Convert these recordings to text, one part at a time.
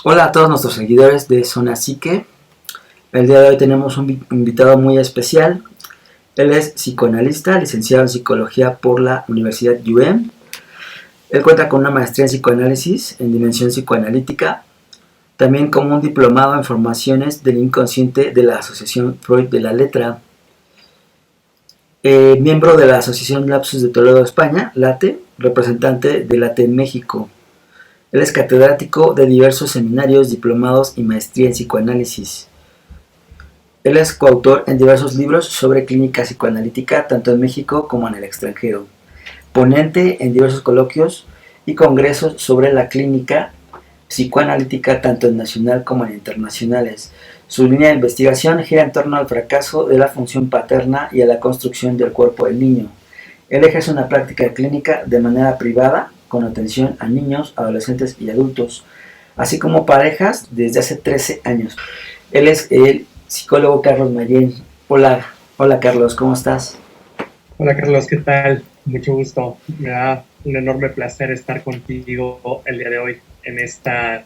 Hola a todos nuestros seguidores de Zona Psique. El día de hoy tenemos un invitado muy especial. Él es psicoanalista, licenciado en psicología por la Universidad UM. Él cuenta con una maestría en psicoanálisis en dimensión psicoanalítica, también como un diplomado en formaciones del inconsciente de la Asociación Freud de la Letra. Miembro de la Asociación Lapsus de Toledo, España, LATE, representante de LATE en México. Él es catedrático de diversos seminarios, diplomados y maestría en psicoanálisis. Él es coautor en diversos libros sobre clínica psicoanalítica, tanto en México como en el extranjero. Ponente en diversos coloquios y congresos sobre la clínica psicoanalítica, tanto en nacional como en internacionales. Su línea de investigación gira en torno al fracaso de la función paterna y a la construcción del cuerpo del niño. Él ejerce una práctica clínica de manera privada, con atención a niños, adolescentes y adultos, así como parejas desde hace 13 años. Él es el psicólogo Carlos Mayén. Hola Carlos, ¿cómo estás? Hola Carlos, ¿qué tal? Mucho gusto. Me da un enorme placer estar contigo el día de hoy en esta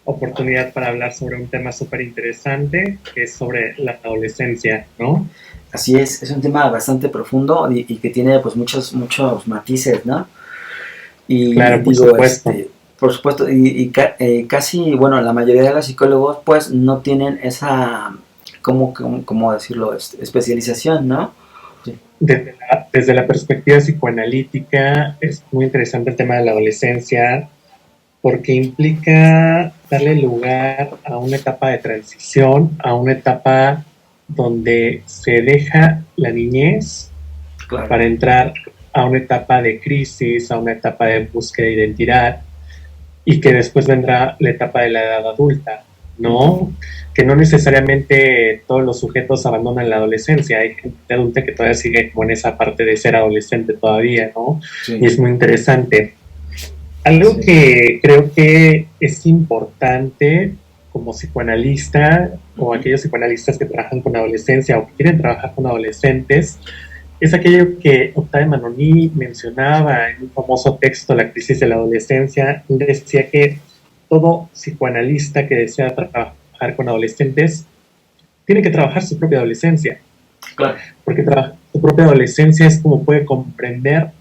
oportunidad para hablar sobre un tema súper interesante que es sobre la adolescencia, ¿no? Así es un tema bastante profundo y que tiene pues muchos matices, ¿no? Y Claro, por digo, supuesto. por supuesto, casi, bueno, la mayoría de los psicólogos pues no tienen esa, ¿cómo decirlo? Especialización, ¿no? Sí. Desde la perspectiva psicoanalítica es muy interesante el tema de la adolescencia porque implica darle lugar a una etapa de transición, a una etapa donde se deja la niñez Claro. para entrar a una etapa de crisis, a una etapa de búsqueda de identidad, y que después vendrá la etapa de la edad adulta, ¿no? Que no necesariamente todos los sujetos abandonan la adolescencia, hay gente adulta que todavía sigue como en esa parte de ser adolescente todavía, ¿no? Sí. Y es muy interesante. Algo Sí. que creo que es importante como psicoanalista o aquellos psicoanalistas que trabajan con adolescencia o que quieren trabajar con adolescentes es aquello que Octave Manoni mencionaba en un famoso texto, La crisis de la adolescencia. Él decía que todo psicoanalista que desea trabajar con adolescentes tiene que trabajar su propia adolescencia. Claro. Porque su propia adolescencia es como puede comprender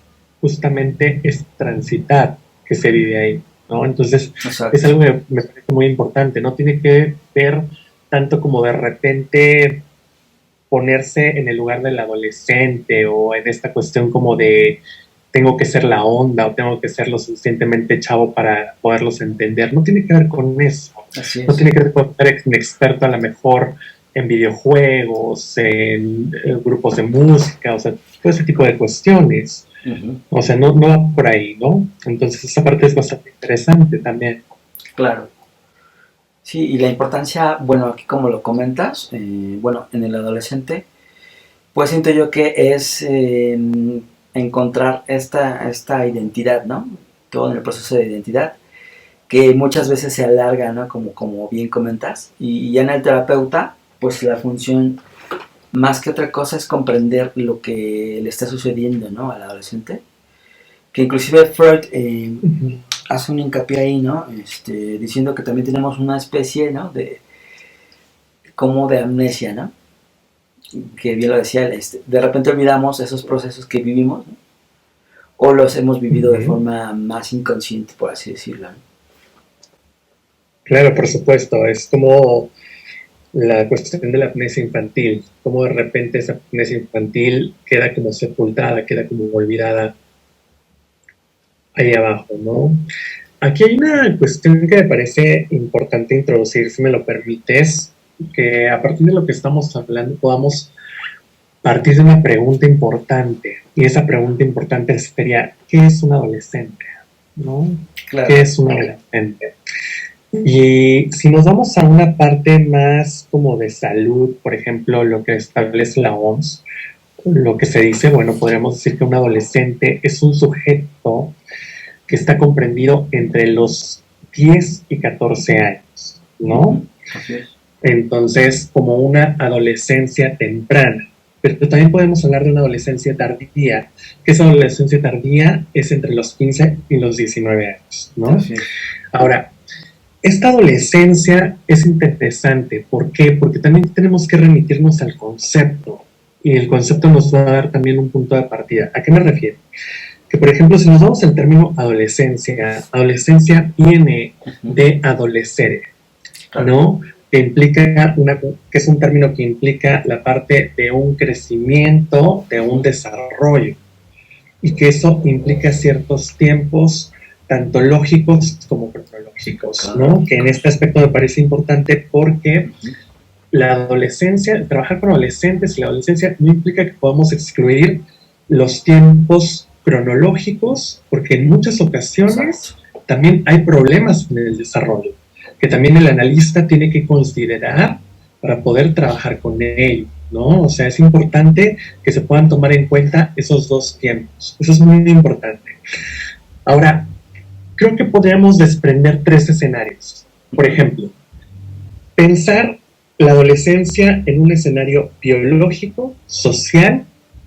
justamente es transitar que se vive ahí, ¿no? Entonces, Exacto. es algo que me parece muy importante, no tiene que ver tanto como de repente ponerse en el lugar del adolescente o en esta cuestión como de tengo que ser la onda o tengo que ser lo suficientemente chavo para poderlos entender. No tiene que ver con eso. Así No es. tiene que ver con ser un experto a lo mejor en videojuegos, en grupos de música, o sea, todo ese tipo de cuestiones. O sea, no va por ahí, ¿no? Entonces esa parte es bastante interesante también. Claro. Sí, y la importancia, bueno, aquí como lo comentas, bueno, en el adolescente, pues siento yo que es encontrar esta identidad, ¿no? Todo en el proceso de identidad, que muchas veces se alarga, ¿no? Como bien comentas. Y ya en el terapeuta, pues la función, más que otra cosa, es comprender lo que le está sucediendo, ¿no? Al adolescente. Que inclusive Freud hace un hincapié ahí, ¿no? Diciendo que también tenemos una especie, ¿no? Como de amnesia, ¿no? Que bien lo decía él, de repente olvidamos esos procesos que vivimos, ¿no? O los hemos vivido de forma más inconsciente, por así decirlo, ¿no? Claro, por supuesto, es como la cuestión de la amnesia infantil, como de repente esa amnesia infantil queda como sepultada, queda como olvidada ahí abajo, ¿no? Aquí hay una cuestión que me parece importante introducir, si me lo permites, que a partir de lo que estamos hablando podamos partir de una pregunta importante, y esa pregunta importante sería, ¿qué es un adolescente? ¿No? Claro. ¿Qué es un adolescente? Y si nos vamos a una parte más como de salud, por ejemplo, lo que establece la OMS, lo que se dice, bueno, podríamos decir que un adolescente es un sujeto que está comprendido entre los 10 y 14 años, ¿no? Así es. Entonces, como una adolescencia temprana. Pero también podemos hablar de una adolescencia tardía, que esa adolescencia tardía es entre los 15 y los 19 años, ¿no? Así es. Ahora, esta adolescencia es interesante. ¿Por qué? Porque también tenemos que remitirnos al concepto. Y el concepto nos va a dar también un punto de partida. ¿A qué me refiero? Que, por ejemplo, si nos vamos al término adolescencia, adolescencia viene de adolecer, ¿no? Que implica que es un término que implica la parte de un crecimiento, de un desarrollo, y que eso implica ciertos tiempos, tanto lógicos como cronológicos, ¿no? Que en este aspecto me parece importante porque la adolescencia, trabajar con adolescentes y la adolescencia no implica que podamos excluir los tiempos cronológicos, porque en muchas ocasiones también hay problemas en el desarrollo, que también el analista tiene que considerar para poder trabajar con ello, ¿no? O sea, es importante que se puedan tomar en cuenta esos dos tiempos. Eso es muy importante. Ahora, creo que podríamos desprender 3 escenarios. Por ejemplo, pensar la adolescencia en un escenario biológico, social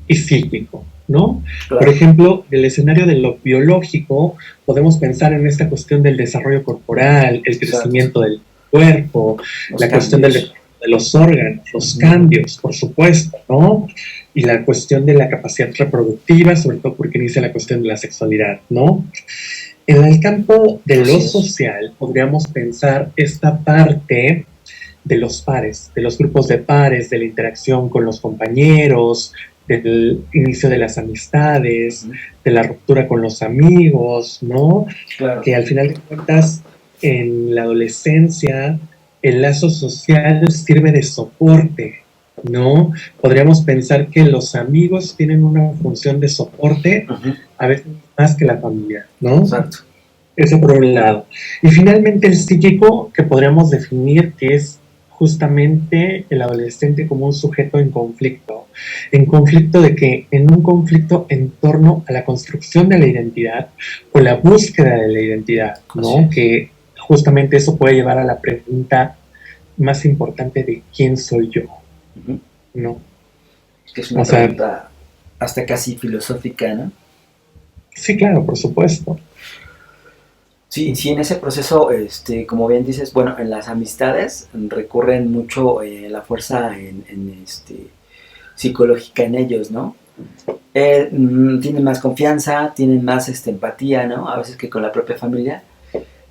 y psíquico, ¿no? Claro. Por ejemplo, el escenario de lo biológico, podemos pensar en esta cuestión del desarrollo corporal, el crecimiento del cuerpo, la cuestión de los órganos, los cambios, por supuesto, ¿no? Y la cuestión de la capacidad reproductiva, sobre todo porque inicia la cuestión de la sexualidad, ¿no? En el campo de lo social, podríamos pensar esta parte de los pares, de los grupos de pares, de la interacción con los compañeros, del inicio de las amistades, de la ruptura con los amigos, ¿no? Claro. Que al final de cuentas, en la adolescencia, el lazo social sirve de soporte, ¿no? Podríamos pensar que los amigos tienen una función de soporte, a veces más que la familia, ¿no? Exacto. Eso por un lado. Y finalmente el psíquico, que podríamos definir que es justamente el adolescente como un sujeto en conflicto de que en un conflicto en torno a la construcción de la identidad o la búsqueda de la identidad, ¿no? Que justamente eso puede llevar a la pregunta más importante de quién soy yo, ¿no? Que es una pregunta hasta casi filosófica, ¿no? Sí, claro, por supuesto. Sí, en ese proceso, como bien dices, bueno, en las amistades recurren mucho la fuerza psicológica en ellos, ¿no? Tienen más confianza, tienen más empatía, ¿no? A veces que con la propia familia.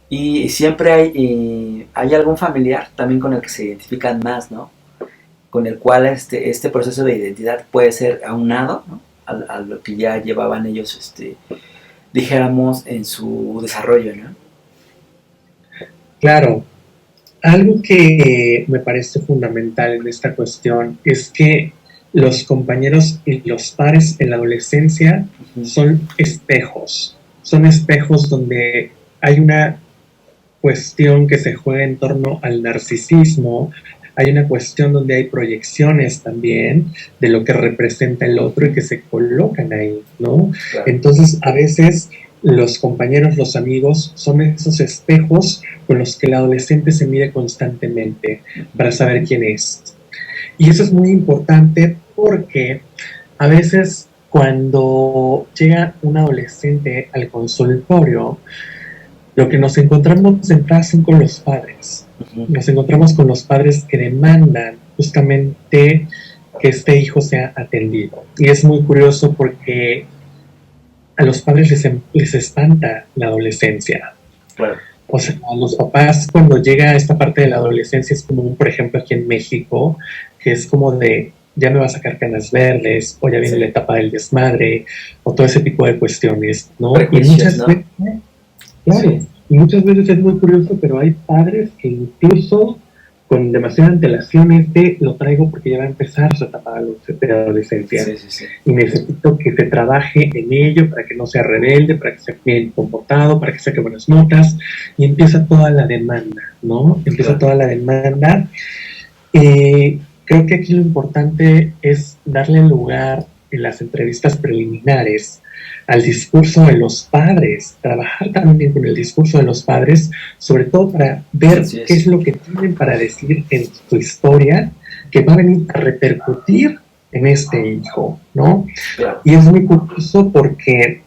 Y siempre hay algún familiar también con el que se identifican más, ¿no? Con el cual este proceso de identidad puede ser aunado, ¿no? A lo que ya llevaban ellos, dijéramos, en su desarrollo, ¿no? Claro. Algo que me parece fundamental en esta cuestión es que los compañeros y los pares en la adolescencia son espejos donde hay una cuestión que se juega en torno al narcisismo, hay una cuestión donde hay proyecciones también de lo que representa el otro y que se colocan ahí, ¿no? Claro. Entonces, a veces los compañeros, los amigos, son esos espejos con los que el adolescente se mide constantemente para saber quién es. Y eso es muy importante porque a veces cuando llega un adolescente al consultorio, lo que nos encontramos en casa son con los padres. Nos encontramos con los padres que demandan justamente que este hijo sea atendido. Y es muy curioso porque a los padres les espanta la adolescencia. Claro. O sea, a los papás cuando llega a esta parte de la adolescencia es como, por ejemplo, aquí en México, que es como de, ya me va a sacar canas verdes, o ya viene la etapa del desmadre, o todo ese tipo de cuestiones, ¿no? Y muchas veces, claro, y muchas veces es muy curioso, pero hay padres que incluso con demasiada antelación lo traigo porque ya va a empezar su etapa de adolescencia. Y necesito que se trabaje en ello para que no sea rebelde, para que sea bien comportado, para que saque buenas notas. Y empieza toda la demanda, ¿no? Empieza toda la demanda. Creo que aquí lo importante es darle lugar en las entrevistas preliminares al discurso de los padres, trabajar también con el discurso de los padres, sobre todo para ver qué es lo que tienen para decir en su historia, que va a venir a repercutir en este hijo, ¿no? Claro. Y es muy curioso porque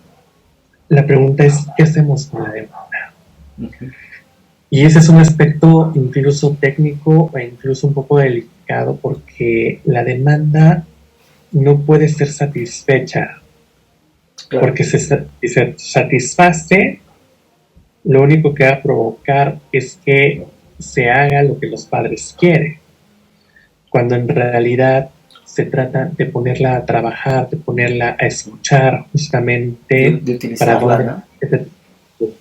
la pregunta es, ¿qué hacemos con la demanda? Y ese es un aspecto incluso técnico e incluso un poco delicado porque la demanda no puede ser satisfecha. Claro. Porque si se satisface, lo único que va a provocar es que se haga lo que los padres quieren, cuando en realidad se trata de ponerla a trabajar, de ponerla a escuchar justamente de para utilizarla, dónde.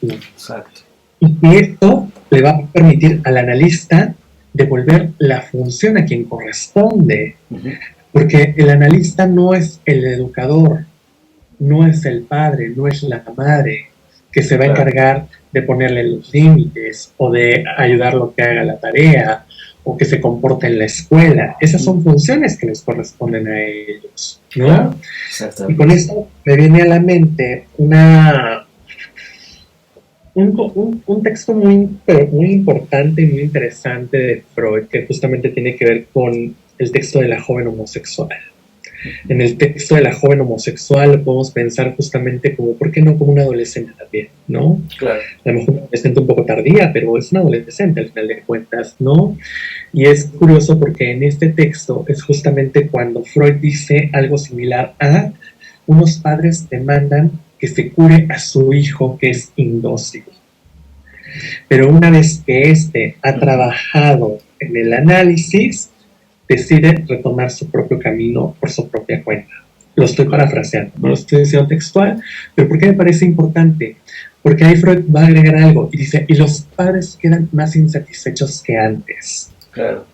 ¿no? Exacto. Y que esto le va a permitir al analista devolver la función a quien corresponde, porque el analista no es el educador, no es el padre, no es la madre que se va a encargar de ponerle los límites o de ayudarlo que haga la tarea o que se comporte en la escuela. Esas son funciones que les corresponden a ellos, ¿no? Claro, y con esto me viene a la mente un texto muy importante y muy interesante de Freud, que justamente tiene que ver con el texto de la joven homosexual. En el texto de la joven homosexual lo podemos pensar justamente como, ¿por qué no como una adolescente también, no? Claro. A lo mejor una adolescente un poco tardía, pero es una adolescente al final de cuentas, ¿no? Y es curioso porque en este texto es justamente cuando Freud dice algo similar a unos padres demandan que se cure a su hijo que es indócil. Pero una vez que éste ha trabajado en el análisis, decide retomar su propio camino por su propia cuenta. Lo estoy parafraseando, no lo estoy diciendo textual, pero ¿por qué me parece importante? Porque ahí Freud va a agregar algo y dice, y los padres quedan más insatisfechos que antes. Claro.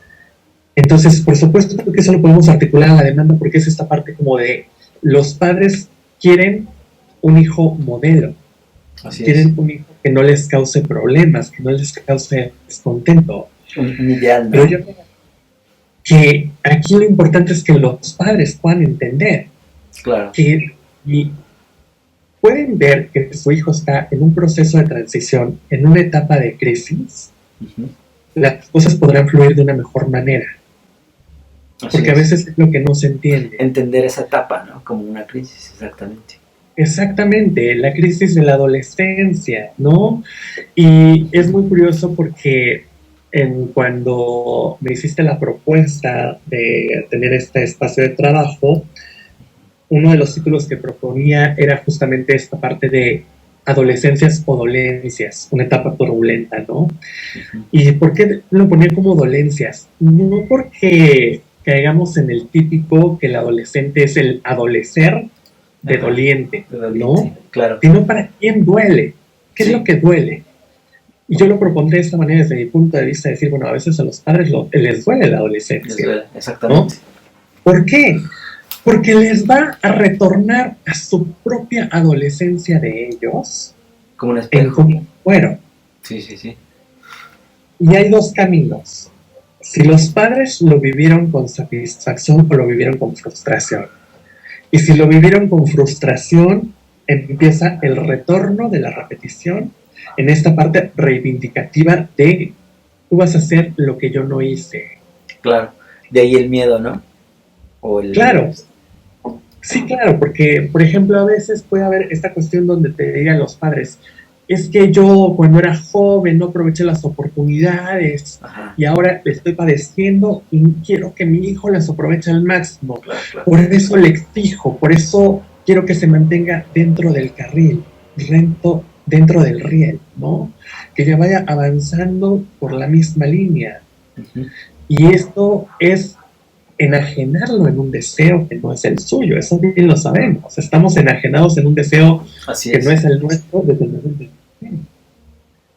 Entonces, por supuesto que eso lo podemos articular a la demanda porque es esta parte como de los padres quieren un hijo modelo. Así quieren es. un hijo que no les cause problemas, que no les cause descontento. Un ideal, ¿no? Pero yo creo que aquí lo importante es que los padres puedan entender claro. que y pueden ver que su hijo está en un proceso de transición, en una etapa de crisis, las cosas podrán fluir de una mejor manera. Así porque es. A veces es lo que no se entiende. Entender esa etapa, ¿no? Como una crisis, exactamente. Exactamente, la crisis de la adolescencia, ¿no? Y es muy curioso porque cuando me hiciste la propuesta de tener este espacio de trabajo, uno de los títulos que proponía era justamente esta parte de adolescencias o dolencias, una etapa turbulenta, ¿no? ¿Y por qué lo ponía como dolencias? No porque caigamos en el típico que el adolescente es el adolecer de doliente, ¿no? Claro. Sino para quién duele, qué es lo que duele. Y yo lo propondré de esta manera desde mi punto de vista, de decir, bueno, a veces a los padres les duele la adolescencia. Les duele, exactamente. ¿No? ¿Por qué? Porque les va a retornar a su propia adolescencia de ellos. Como un espejo. En cómo fueron. Sí, sí, sí. Y hay dos caminos. Si los padres lo vivieron con satisfacción o lo vivieron con frustración. Y si lo vivieron con frustración, empieza el retorno de la repetición en esta parte reivindicativa de tú vas a hacer lo que yo no hice. Claro, de ahí el miedo, ¿no? Claro, sí, claro, porque, por ejemplo, a veces puede haber esta cuestión donde te digan los padres, es que yo cuando era joven no aproveché las oportunidades. Ajá. Y ahora le estoy padeciendo y quiero que mi hijo las aproveche al máximo. Claro. Por eso le exijo, por eso quiero que se mantenga dentro del carril, dentro del riel, ¿no? Que ya vaya avanzando por la misma línea. Y esto es enajenarlo en un deseo que no es el suyo, eso bien lo sabemos. Estamos enajenados en un deseo que no es el nuestro desde el momento.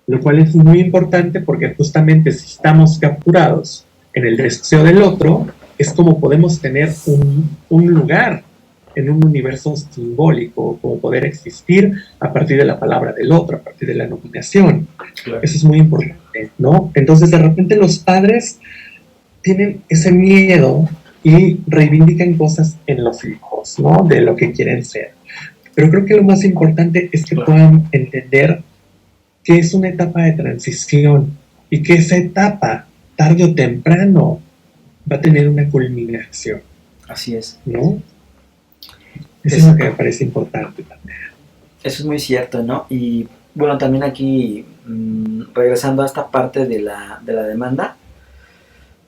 Lo cual es muy importante porque justamente si estamos capturados en el deseo del otro, es como podemos tener un lugar en un universo simbólico, como poder existir a partir de la palabra del otro, a partir de la nominación. Claro. Eso es muy importante, ¿no? Entonces de repente los padres tienen ese miedo y reivindican cosas en los hijos, ¿no? De lo que quieren ser. Pero creo que lo más importante es que puedan entender que es una etapa de transición y que esa etapa, tarde o temprano, va a tener una culminación. Así es. ¿No? Eso es lo que me parece importante también. Eso es muy cierto, ¿no? Y bueno, también aquí regresando a esta parte de la demanda,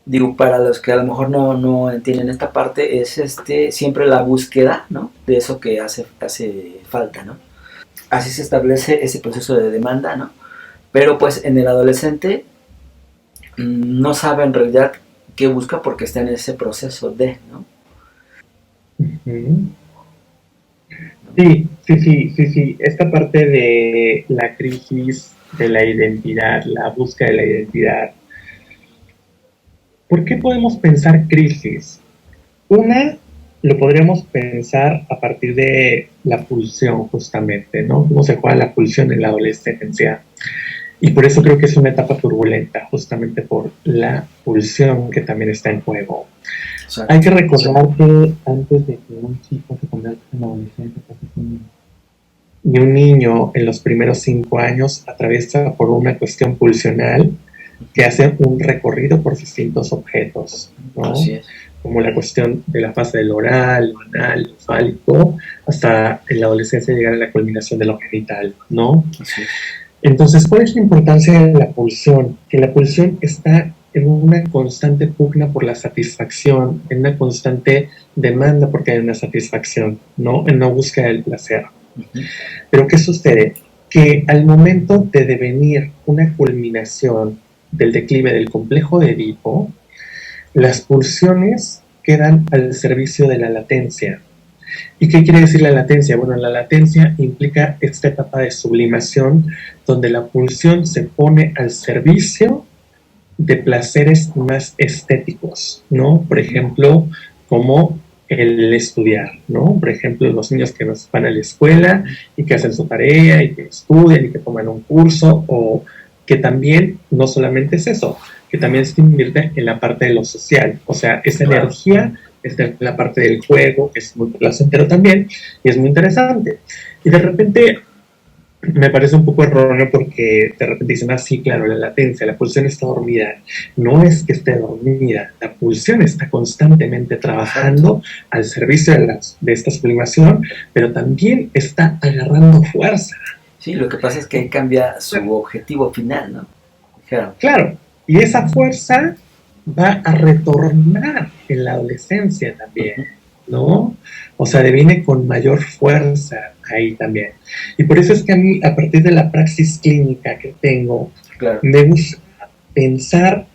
digo, para los que a lo mejor no entienden esta parte, es siempre la búsqueda, ¿no? De eso que hace falta, ¿no? Así se establece ese proceso de demanda, ¿no? Pero pues en el adolescente no sabe en realidad qué busca porque está en ese proceso de, ¿no? Sí. Esta parte de la crisis de la identidad, la búsqueda de la identidad. ¿Por qué podemos pensar crisis? Una, lo podríamos pensar a partir de la pulsión, justamente, ¿no? Cómo se juega la pulsión en la adolescencia. Y por eso creo que es una etapa turbulenta, justamente por la pulsión que también está en juego. Exacto. Hay que recordar que antes de que un chico se convierta en adolescente, y un niño en los primeros 5 años atraviesa por una cuestión pulsional que hace un recorrido por distintos objetos, ¿no? Así es. Como la cuestión de la fase del oral, lo anal, lo fálico, hasta en la adolescencia llegar a la culminación de lo genital, ¿no? Así es. Entonces, ¿cuál es la importancia de la pulsión? Que la pulsión está en una constante pugna por la satisfacción, en una constante demanda porque hay una satisfacción, ¿no? En una búsqueda del placer. Uh-huh. Pero ¿qué sucede? Que al momento de devenir una culminación del declive del complejo de Edipo, las pulsiones quedan al servicio de la latencia. ¿Y qué quiere decir la latencia? Bueno, la latencia implica esta etapa de sublimación donde la pulsión se pone al servicio de placeres más estéticos, ¿no? Por ejemplo, como el estudiar, ¿no? Por ejemplo, los niños que van a la escuela y que hacen su tarea y que estudian y que toman un curso, o que también no solamente es eso, que también se invierte en la parte de lo social, o sea, esa energía está en la parte del juego, que es muy placentero también, y es muy interesante. Y de repente me parece un poco erróneo porque de repente dicen, sí, claro, la latencia, la pulsión está dormida. No es que esté dormida, la pulsión está constantemente trabajando al servicio de esta sublimación, pero también está agarrando fuerza. Sí, lo que pasa es que ahí cambia su objetivo final, ¿no? Claro, y esa fuerza va a retornar en la adolescencia también, ¿no? O sea, deviene con mayor fuerza ahí también. Y por eso es que a mí, a partir de la praxis clínica que tengo, me gusta pensar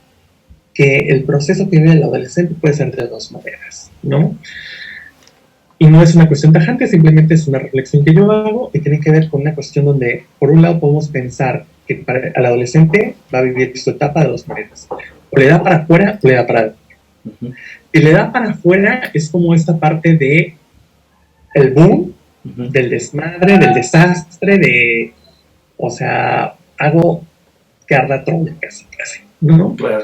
que el proceso que vive el adolescente puede ser de dos maneras, ¿no? Y no es una cuestión tajante, simplemente es una reflexión que yo hago y tiene que ver con una cuestión donde, por un lado, podemos pensar que para el adolescente va a vivir su etapa de dos maneras. O le da para afuera o le da para adentro. Uh-huh. Y le da para afuera es como esta parte de el boom, uh-huh, del desmadre, del desastre, o sea, hago que arda Troya casi, ¿no? Claro.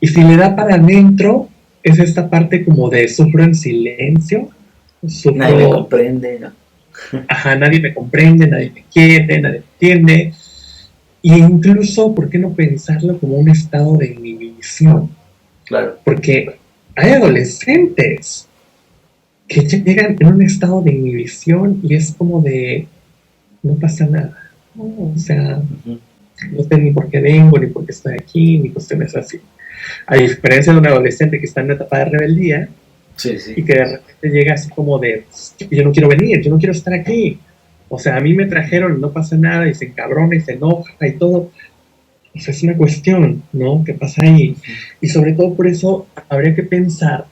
Y si le da para adentro, es esta parte como de sufro en silencio. Nadie me comprende, ¿no? Ajá, nadie me comprende, nadie me quiere, nadie me entiende. Y incluso, ¿por qué no pensarlo como un estado de inhibición? Claro. Porque hay adolescentes que llegan en un estado de inhibición y es como de, no pasa nada, ¿no? O sea, uh-huh, no sé ni por qué vengo, ni por qué estoy aquí, ni cuestiones así. A diferencia de un adolescente que está en una etapa de rebeldía, sí. Y que de repente llega así como de, yo no quiero venir, yo no quiero estar aquí. O sea, a mí me trajeron, no pasa nada, y se encabrona y se enoja y todo. O sea, es una cuestión, ¿no? ¿Qué pasa ahí? Y sobre todo por eso habría que pensar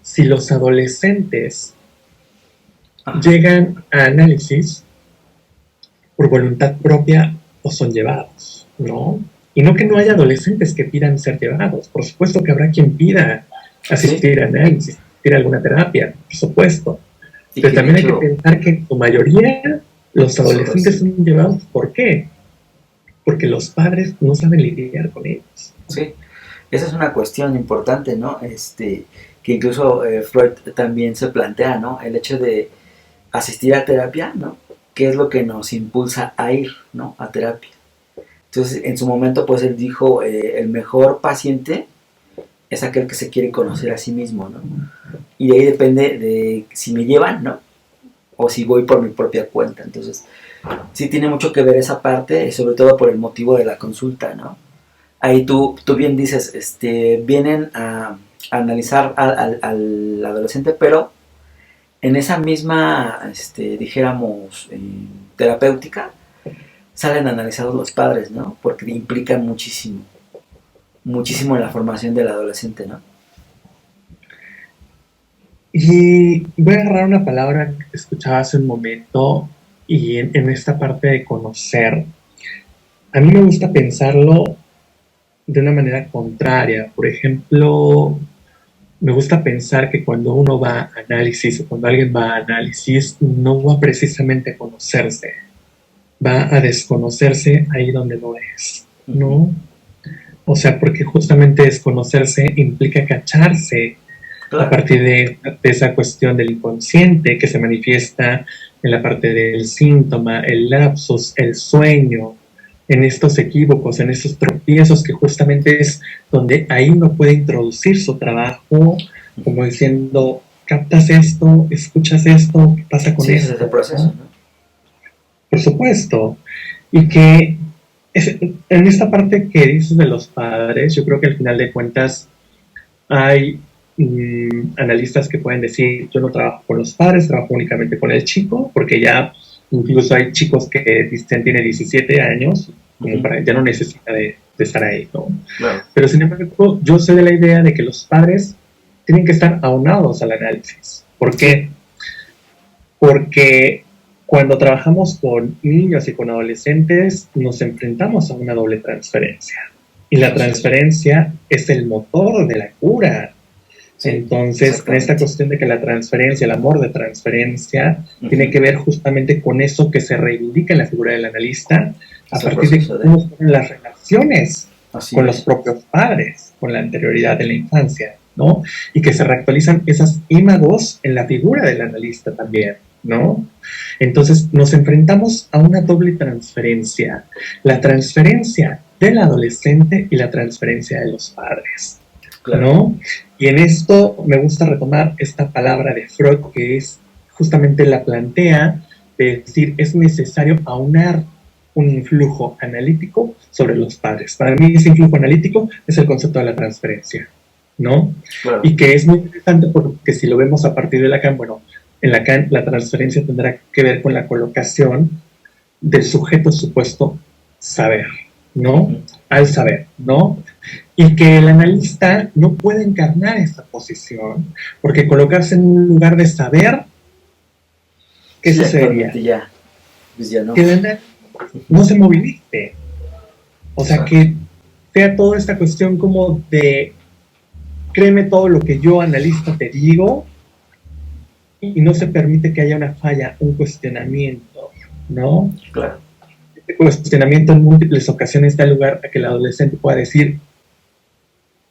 si los adolescentes llegan a análisis por voluntad propia o son llevados, ¿no? Y no que no haya adolescentes que pidan ser llevados. Por supuesto que habrá quien pida asistir a análisis, asistir a alguna terapia, por supuesto. Pero también hay que pensar que en su mayoría los adolescentes son llevados. ¿Por qué? Porque los padres no saben lidiar con ellos. Sí, esa es una cuestión importante, ¿no? Que incluso Freud también se plantea, ¿no? El hecho de asistir a terapia, ¿no? ¿Qué es lo que nos impulsa a ir, ¿no? A terapia. Entonces, en su momento, pues él dijo, el mejor paciente es aquel que se quiere conocer a sí mismo, ¿no? Y de ahí depende de si me llevan, ¿no? O si voy por mi propia cuenta. Entonces, sí tiene mucho que ver esa parte, sobre todo por el motivo de la consulta, ¿no? Ahí tú bien dices, vienen a analizar al adolescente, pero en esa misma, dijéramos, terapéutica, salen analizados los padres, ¿no? Porque implican muchísimo, muchísimo en la formación del adolescente, ¿no? Y voy a agarrar una palabra que escuchaba hace un momento y en esta parte de conocer, a mí me gusta pensarlo de una manera contraria. Por ejemplo, me gusta pensar que cuando uno va a análisis o cuando alguien va a análisis, no va precisamente a conocerse, va a desconocerse ahí donde no es, ¿no? O sea, porque justamente desconocerse implica cacharse a partir de esa cuestión del inconsciente que se manifiesta en la parte del síntoma, el lapsus, el sueño, en estos equívocos, en estos tropiezos que justamente es donde ahí uno puede introducir su trabajo, como diciendo, captas esto, escuchas esto, ¿qué pasa con esto? Es el proceso, ¿no? Por supuesto. Y que en esta parte que dices de los padres, yo creo que al final de cuentas hay analistas que pueden decir, yo no trabajo con los padres, trabajo únicamente con el chico, porque ya incluso hay chicos que dicen tiene 17 años, como para, ya no necesita de estar ahí, ¿no? Claro. Pero sin embargo, yo soy de la idea de que los padres tienen que estar aunados al análisis. ¿Por qué? Porque cuando trabajamos con niños y con adolescentes, nos enfrentamos a una doble transferencia. Y la transferencia es el motor de la cura. Sí, entonces, en esta cuestión de que la transferencia, el amor de transferencia, tiene que ver justamente con eso que se reivindica en la figura del analista, a partir de cómo son las relaciones con los propios padres, con la anterioridad de la infancia, ¿no? Y que se reactualizan esas ímagos en la figura del analista también, ¿no? Entonces, nos enfrentamos a una doble transferencia, la transferencia del adolescente y la transferencia de los padres, ¿no? Y en esto me gusta retomar esta palabra de Freud que es justamente la plantea de decir es necesario aunar un influjo analítico sobre los padres. Para mí ese influjo analítico es el concepto de la transferencia, ¿no? Claro. Y que es muy interesante porque si lo vemos a partir de Lacan, bueno, en Lacan la transferencia tendrá que ver con la colocación del sujeto supuesto saber, ¿no? Al saber, ¿no? Y que el analista no puede encarnar esta posición, porque colocarse en un lugar de saber, ¿qué sucedería? Pues ya no. Que el analista no se movilice. O sea, que sea toda esta cuestión como de créeme todo lo que yo, analista, te digo, y no se permite que haya una falla, un cuestionamiento, ¿no? Claro. Este cuestionamiento en múltiples ocasiones da lugar a que el adolescente pueda decir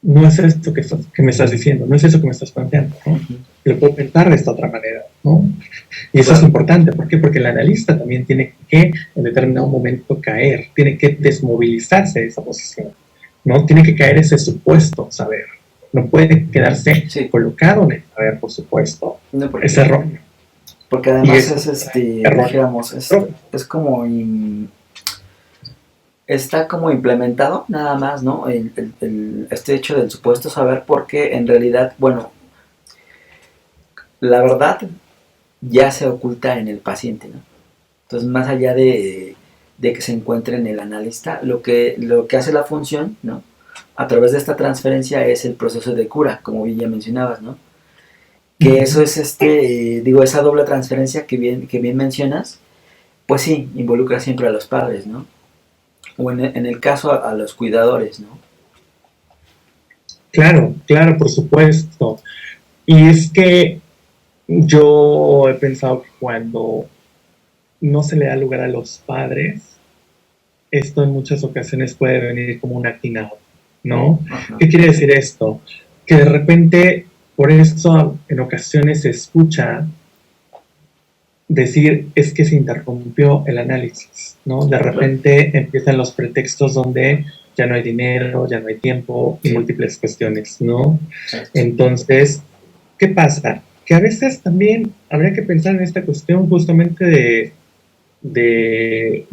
no es esto que me estás diciendo, no es eso que me estás planteando, ¿no? Lo puedo pensar de esta otra manera, ¿no? Y eso es importante, ¿por qué? Porque el analista también tiene que en determinado momento caer, tiene que desmovilizarse de esa posición, ¿no? Tiene que caer ese supuesto saber, no puede quedarse colocado en el saber, por supuesto, no, es erróneo. Porque además dijéramos, es como está como implementado nada más, ¿no? Este hecho del supuesto saber, porque en realidad, bueno, la verdad ya se oculta en el paciente, ¿no? Entonces, más allá de que se encuentre en el analista, lo que hace la función, ¿no? A través de esta transferencia es el proceso de cura, como bien ya mencionabas, ¿no? Que eso es esa doble transferencia que bien mencionas, pues sí, involucra siempre a los padres, ¿no? O en el caso a los cuidadores, ¿no? Claro, por supuesto. Y es que yo he pensado que cuando no se le da lugar a los padres, esto en muchas ocasiones puede venir como un acting out, ¿no? Ajá. ¿Qué quiere decir esto? Que de repente, por eso en ocasiones se escucha decir es que se interrumpió el análisis, ¿no? De repente empiezan los pretextos donde ya no hay dinero, ya no hay tiempo y múltiples cuestiones, ¿no? Entonces, ¿qué pasa? Que a veces también habría que pensar en esta cuestión justamente de de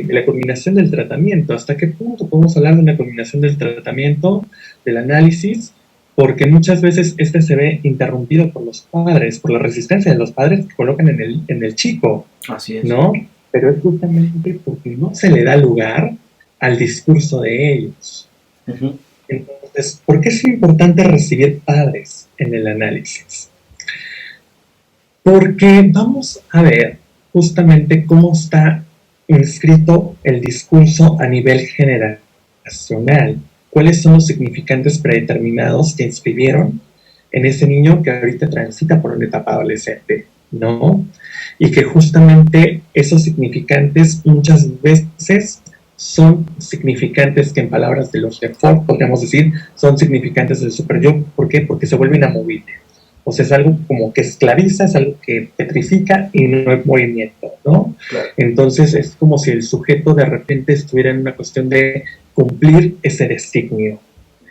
la culminación del tratamiento. ¿Hasta qué punto podemos hablar de una culminación del tratamiento, del análisis? Porque muchas veces este se ve interrumpido por los padres, por la resistencia de los padres que colocan en el chico. Así es. ¿No? Pero es justamente porque no se le da lugar al discurso de ellos. Uh-huh. Entonces, ¿por qué es importante recibir padres en el análisis? Porque vamos a ver justamente cómo está inscrito el discurso a nivel generacional. ¿Cuáles son los significantes predeterminados que inscribieron en ese niño que ahorita transita por una etapa adolescente? ¿No? Y que justamente esos significantes muchas veces son significantes que en palabras de los de Ford podríamos decir son significantes del superyo. ¿Por qué? Porque se vuelven inamovibles. O sea, es algo como que esclaviza, es algo que petrifica y no hay movimiento, ¿no? Claro. Entonces es como si el sujeto de repente estuviera en una cuestión de cumplir ese designio.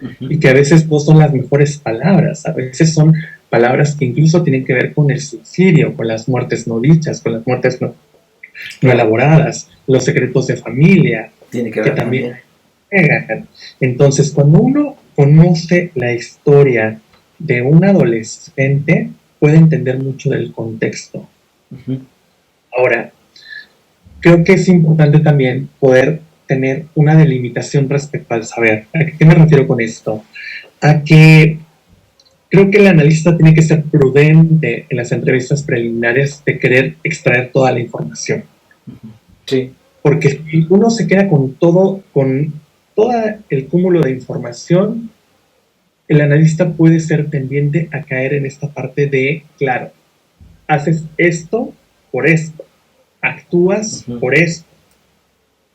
Uh-huh. Y que a veces no son las mejores palabras, a veces son palabras que incluso tienen que ver con el suicidio, con las muertes no dichas, con las muertes no elaboradas, los secretos de familia, tiene que ver también pegan. Entonces, cuando uno conoce la historia de un adolescente, puede entender mucho del contexto. Uh-huh. Ahora, creo que es importante también poder tener una delimitación respecto al saber. ¿A qué me refiero con esto? A que creo que el analista tiene que ser prudente en las entrevistas preliminares de querer extraer toda la información. Uh-huh. Sí. Porque si uno se queda con todo el cúmulo de información, el analista puede ser tendiente a caer en esta parte de, claro, haces esto por esto, actúas uh-huh. por esto.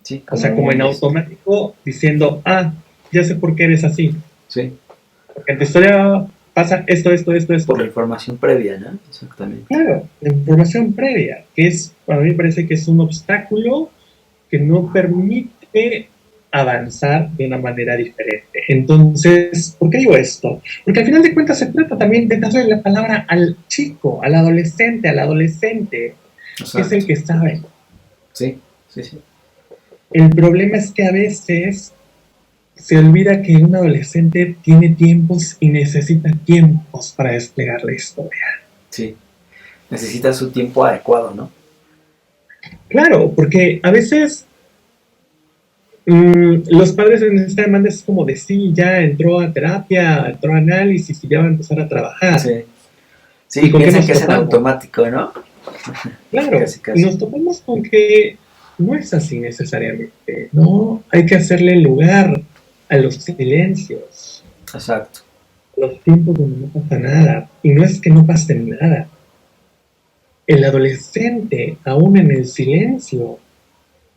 Sí, o sea, como en automático, diciendo, ya sé por qué eres así. Sí. Porque en tu historia pasa esto. Por la información previa, ¿no? Exactamente. Claro, la información previa, que es, para mí me parece que es un obstáculo que no permite avanzar de una manera diferente. Entonces, ¿por qué digo esto? Porque al final de cuentas se trata también de darle la palabra al chico, al adolescente, Exacto. que es el que sabe. Sí. El problema es que a veces se olvida que un adolescente tiene tiempos y necesita tiempos para desplegar la historia. Sí, necesita su tiempo adecuado, ¿no? Claro, porque a veces los padres en esta demanda es como de sí, ya entró a terapia, entró a análisis y ya va a empezar a trabajar. Sí, piensan que es en automático, ¿no? Claro, casi. Y nos topamos con que no es así necesariamente, ¿no? Hay que hacerle lugar a los silencios. Exacto. Los tiempos donde no pasa nada. Y no es que no pase nada. El adolescente, aún en el silencio,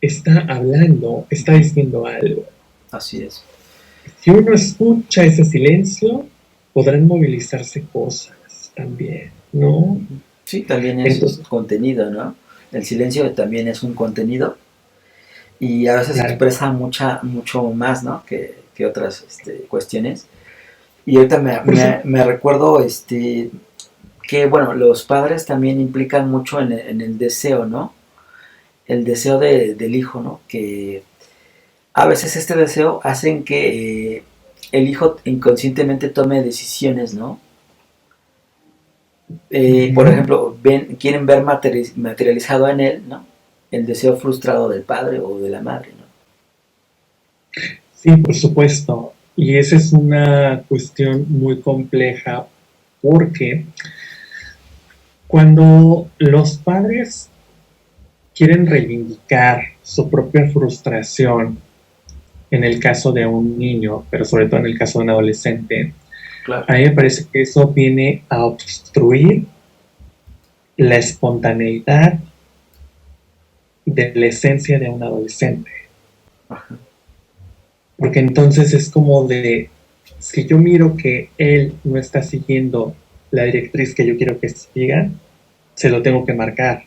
está hablando, está diciendo algo. Así es. Si uno escucha ese silencio, podrán movilizarse cosas también, ¿no? Sí, también es contenido, ¿no? El silencio también es un contenido y a veces expresa mucho más, ¿no? que otras cuestiones. Y ahorita me recuerdo que, bueno, los padres también implican mucho en el deseo, ¿no? El deseo del hijo, ¿no? Que a veces este deseo hacen que el hijo inconscientemente tome decisiones, ¿no? Por ejemplo, quieren ver materializado en él, ¿no? El deseo frustrado del padre o de la madre, ¿no? Sí, por supuesto. Y esa es una cuestión muy compleja porque cuando los padres quieren reivindicar su propia frustración en el caso de un niño, pero sobre todo en el caso de un adolescente, claro, a mí me parece que eso viene a obstruir la espontaneidad de la esencia de un adolescente. Ajá. Porque entonces es como de, si yo miro que él no está siguiendo la directriz que yo quiero que siga, se lo tengo que marcar.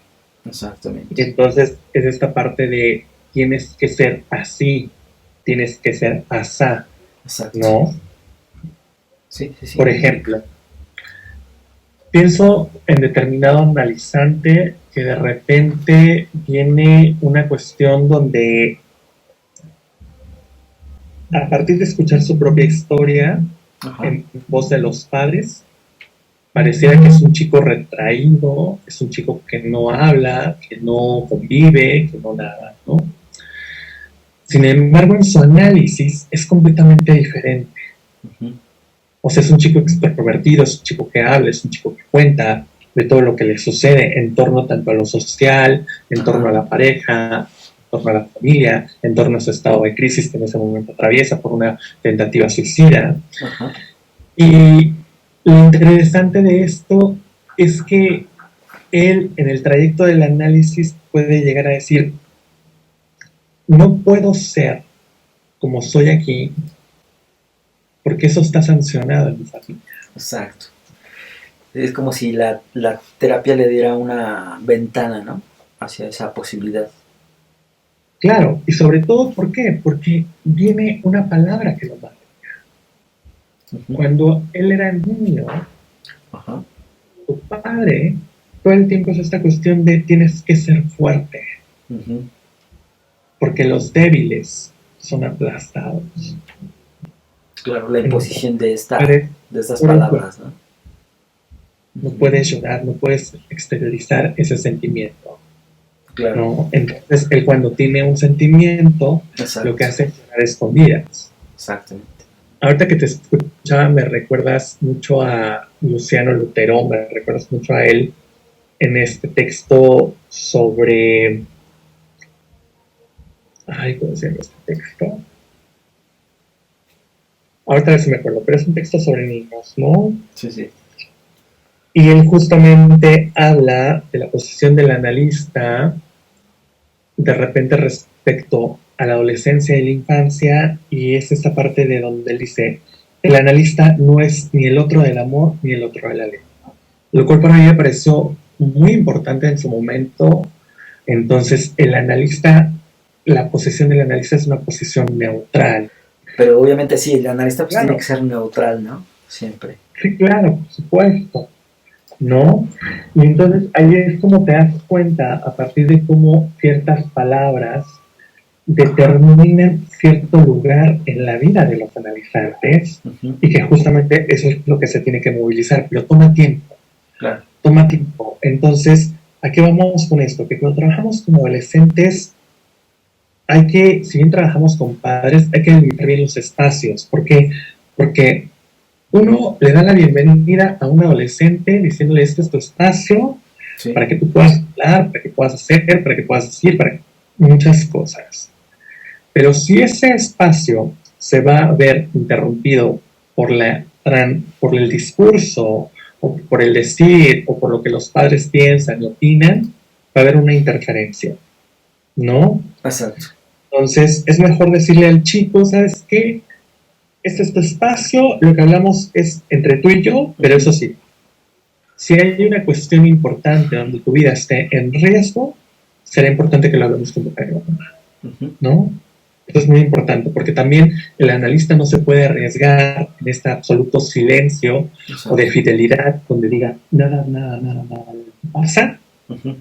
Exactamente. Y entonces es esta parte de, tienes que ser así, tienes que ser asá. Exacto. ¿No? Sí. Por ejemplo, pienso en determinado analizante que de repente viene una cuestión donde, a partir de escuchar su propia historia, Ajá. en voz de los padres, pareciera que es un chico retraído, es un chico que no habla, que no convive, que no nada, ¿no? Sin embargo, en su análisis es completamente diferente. Ujú. O sea, es un chico extrovertido, es un chico que habla, es un chico que cuenta de todo lo que le sucede en torno tanto a lo social, en torno a la pareja, en torno a la familia, en torno a su estado de crisis que en ese momento atraviesa por una tentativa suicida. Ajá. Y lo interesante de esto es que él, en el trayecto del análisis, puede llegar a decir, no puedo ser como soy aquí, porque eso está sancionado en mi familia. Exacto. Es como si la terapia le diera una ventana, ¿no? Hacia esa posibilidad. Claro, y sobre todo, ¿por qué? Porque viene una palabra que lo marca. Ujú. Cuando él era niño, Ajá. su padre, todo el tiempo es esta cuestión de tienes que ser fuerte, Ujú. porque los débiles son aplastados. Claro, la Entonces, imposición de estas eres palabras, ¿no? no puedes llorar, no puedes exteriorizar ese sentimiento, Claro. ¿no? Entonces, él cuando tiene un sentimiento, Exacto. lo que hace es llorar a escondidas. Exactamente. Ahorita que te escuchaba, me recuerdas mucho a Luciano Lutero, me recuerdas mucho a él en este texto sobre... Ay, ¿cómo se llama este texto? Ahorita a ver si me acuerdo, pero es un texto sobre niños, ¿no? Sí, sí. Y él justamente habla de la posición del analista de repente respecto a la adolescencia y la infancia, y es esta parte de donde él dice, el analista no es ni el otro del amor ni el otro de la ley. Lo cual para mí me pareció muy importante en su momento. Entonces, el analista, la posición del analista es una posición neutral. Pero obviamente sí, el analista pues Claro. tiene que ser neutral, ¿no? Siempre. Sí, claro, por supuesto, ¿no? Y entonces ahí es como te das cuenta a partir de cómo ciertas palabras determinan cierto lugar en la vida de los analizantes Ujú. y que justamente eso es lo que se tiene que movilizar, pero toma tiempo. Claro. Toma tiempo. Entonces, ¿a qué vamos con esto? Que cuando trabajamos con adolescentes, hay que, si bien trabajamos con padres, hay que delimitar bien los espacios. ¿Por qué? Porque uno le da la bienvenida a un adolescente diciéndole, este es tu espacio, Sí. para que tú puedas hablar, para que puedas hacer, para que puedas decir, para muchas cosas. Pero si ese espacio se va a ver interrumpido por el discurso, o por el decir, o por lo que los padres piensan y opinan, va a haber una interferencia, ¿no? Exacto. Entonces, es mejor decirle al chico, ¿sabes qué? Este es tu espacio, lo que hablamos es entre tú y yo, pero eso sí, si hay una cuestión importante donde tu vida esté en riesgo, será importante que lo hablemos con tu padre, Ujú. ¿no? Esto es muy importante, porque también el analista no se puede arriesgar en este absoluto silencio Exacto. o de fidelidad, donde diga, nada pasa, Ujú.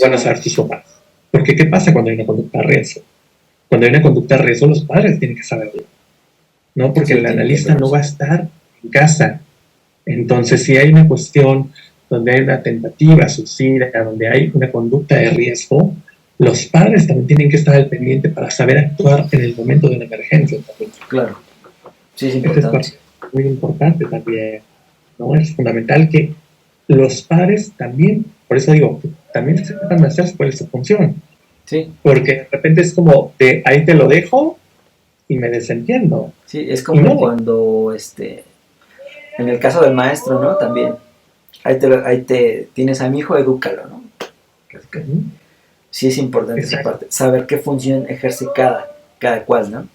van a saber tus papás. Porque ¿qué pasa cuando hay una conducta de riesgo? Cuando hay una conducta de riesgo, los padres tienen que saberlo, ¿no? Porque Sí, el tiene que analista no verse. va a estar en casa. Entonces, si hay una cuestión donde hay una tentativa suicida, donde hay una conducta de riesgo, los padres también tienen que estar al pendiente para saber actuar en el momento de una emergencia también. Claro. Sí, es Esta es importante. parte muy importante también, ¿no? Es fundamental que los padres también, por eso digo, también sepan hacer cuál es su función, Sí. porque de repente es como, ahí te lo dejo y me desentiendo. Sí, es Y como no, cuando, en el caso del maestro, ¿no? También. Ahí te tienes a mi hijo, edúcalo, ¿no? Sí es importante esa exacto. parte. Saber qué función ejerce cada cual, ¿no?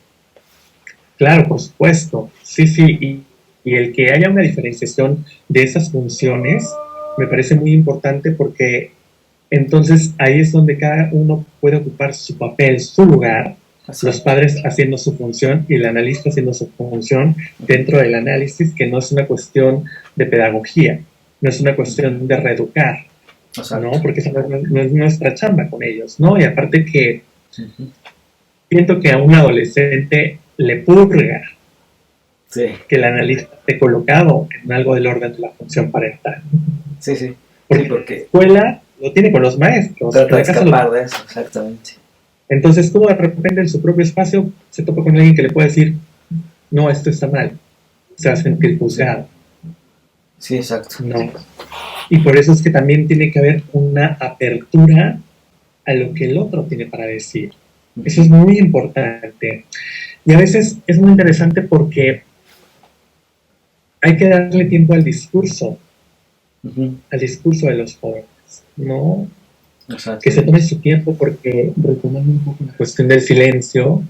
Claro, por supuesto. Sí, y el que haya una diferenciación de esas funciones me parece muy importante porque entonces ahí es donde cada uno puede ocupar su papel, su lugar, Exacto. los padres haciendo su función y el analista haciendo su función dentro del análisis, que no es una cuestión de pedagogía, no es una cuestión de reeducar, Exacto. ¿no? Porque esa no es nuestra chamba con ellos, ¿no? Y aparte que siento que a un adolescente le purga Sí. que el analista esté colocado en algo del orden de la función parental. Sí, sí. Porque, Sí, porque la escuela lo tiene con los maestros. trata de escapar de eso, exactamente. Entonces, como de repente en su propio espacio se topa con alguien que le puede decir, no, esto está mal, se va a sentir juzgado. Sí, exacto. No. Y por eso es que también tiene que haber una apertura a lo que el otro tiene para decir. Eso es muy importante. Y a veces es muy interesante porque hay que darle tiempo al discurso de los jóvenes, ¿no? Exacto. Que se tome su tiempo, porque retomando un poco la cuestión del silencio,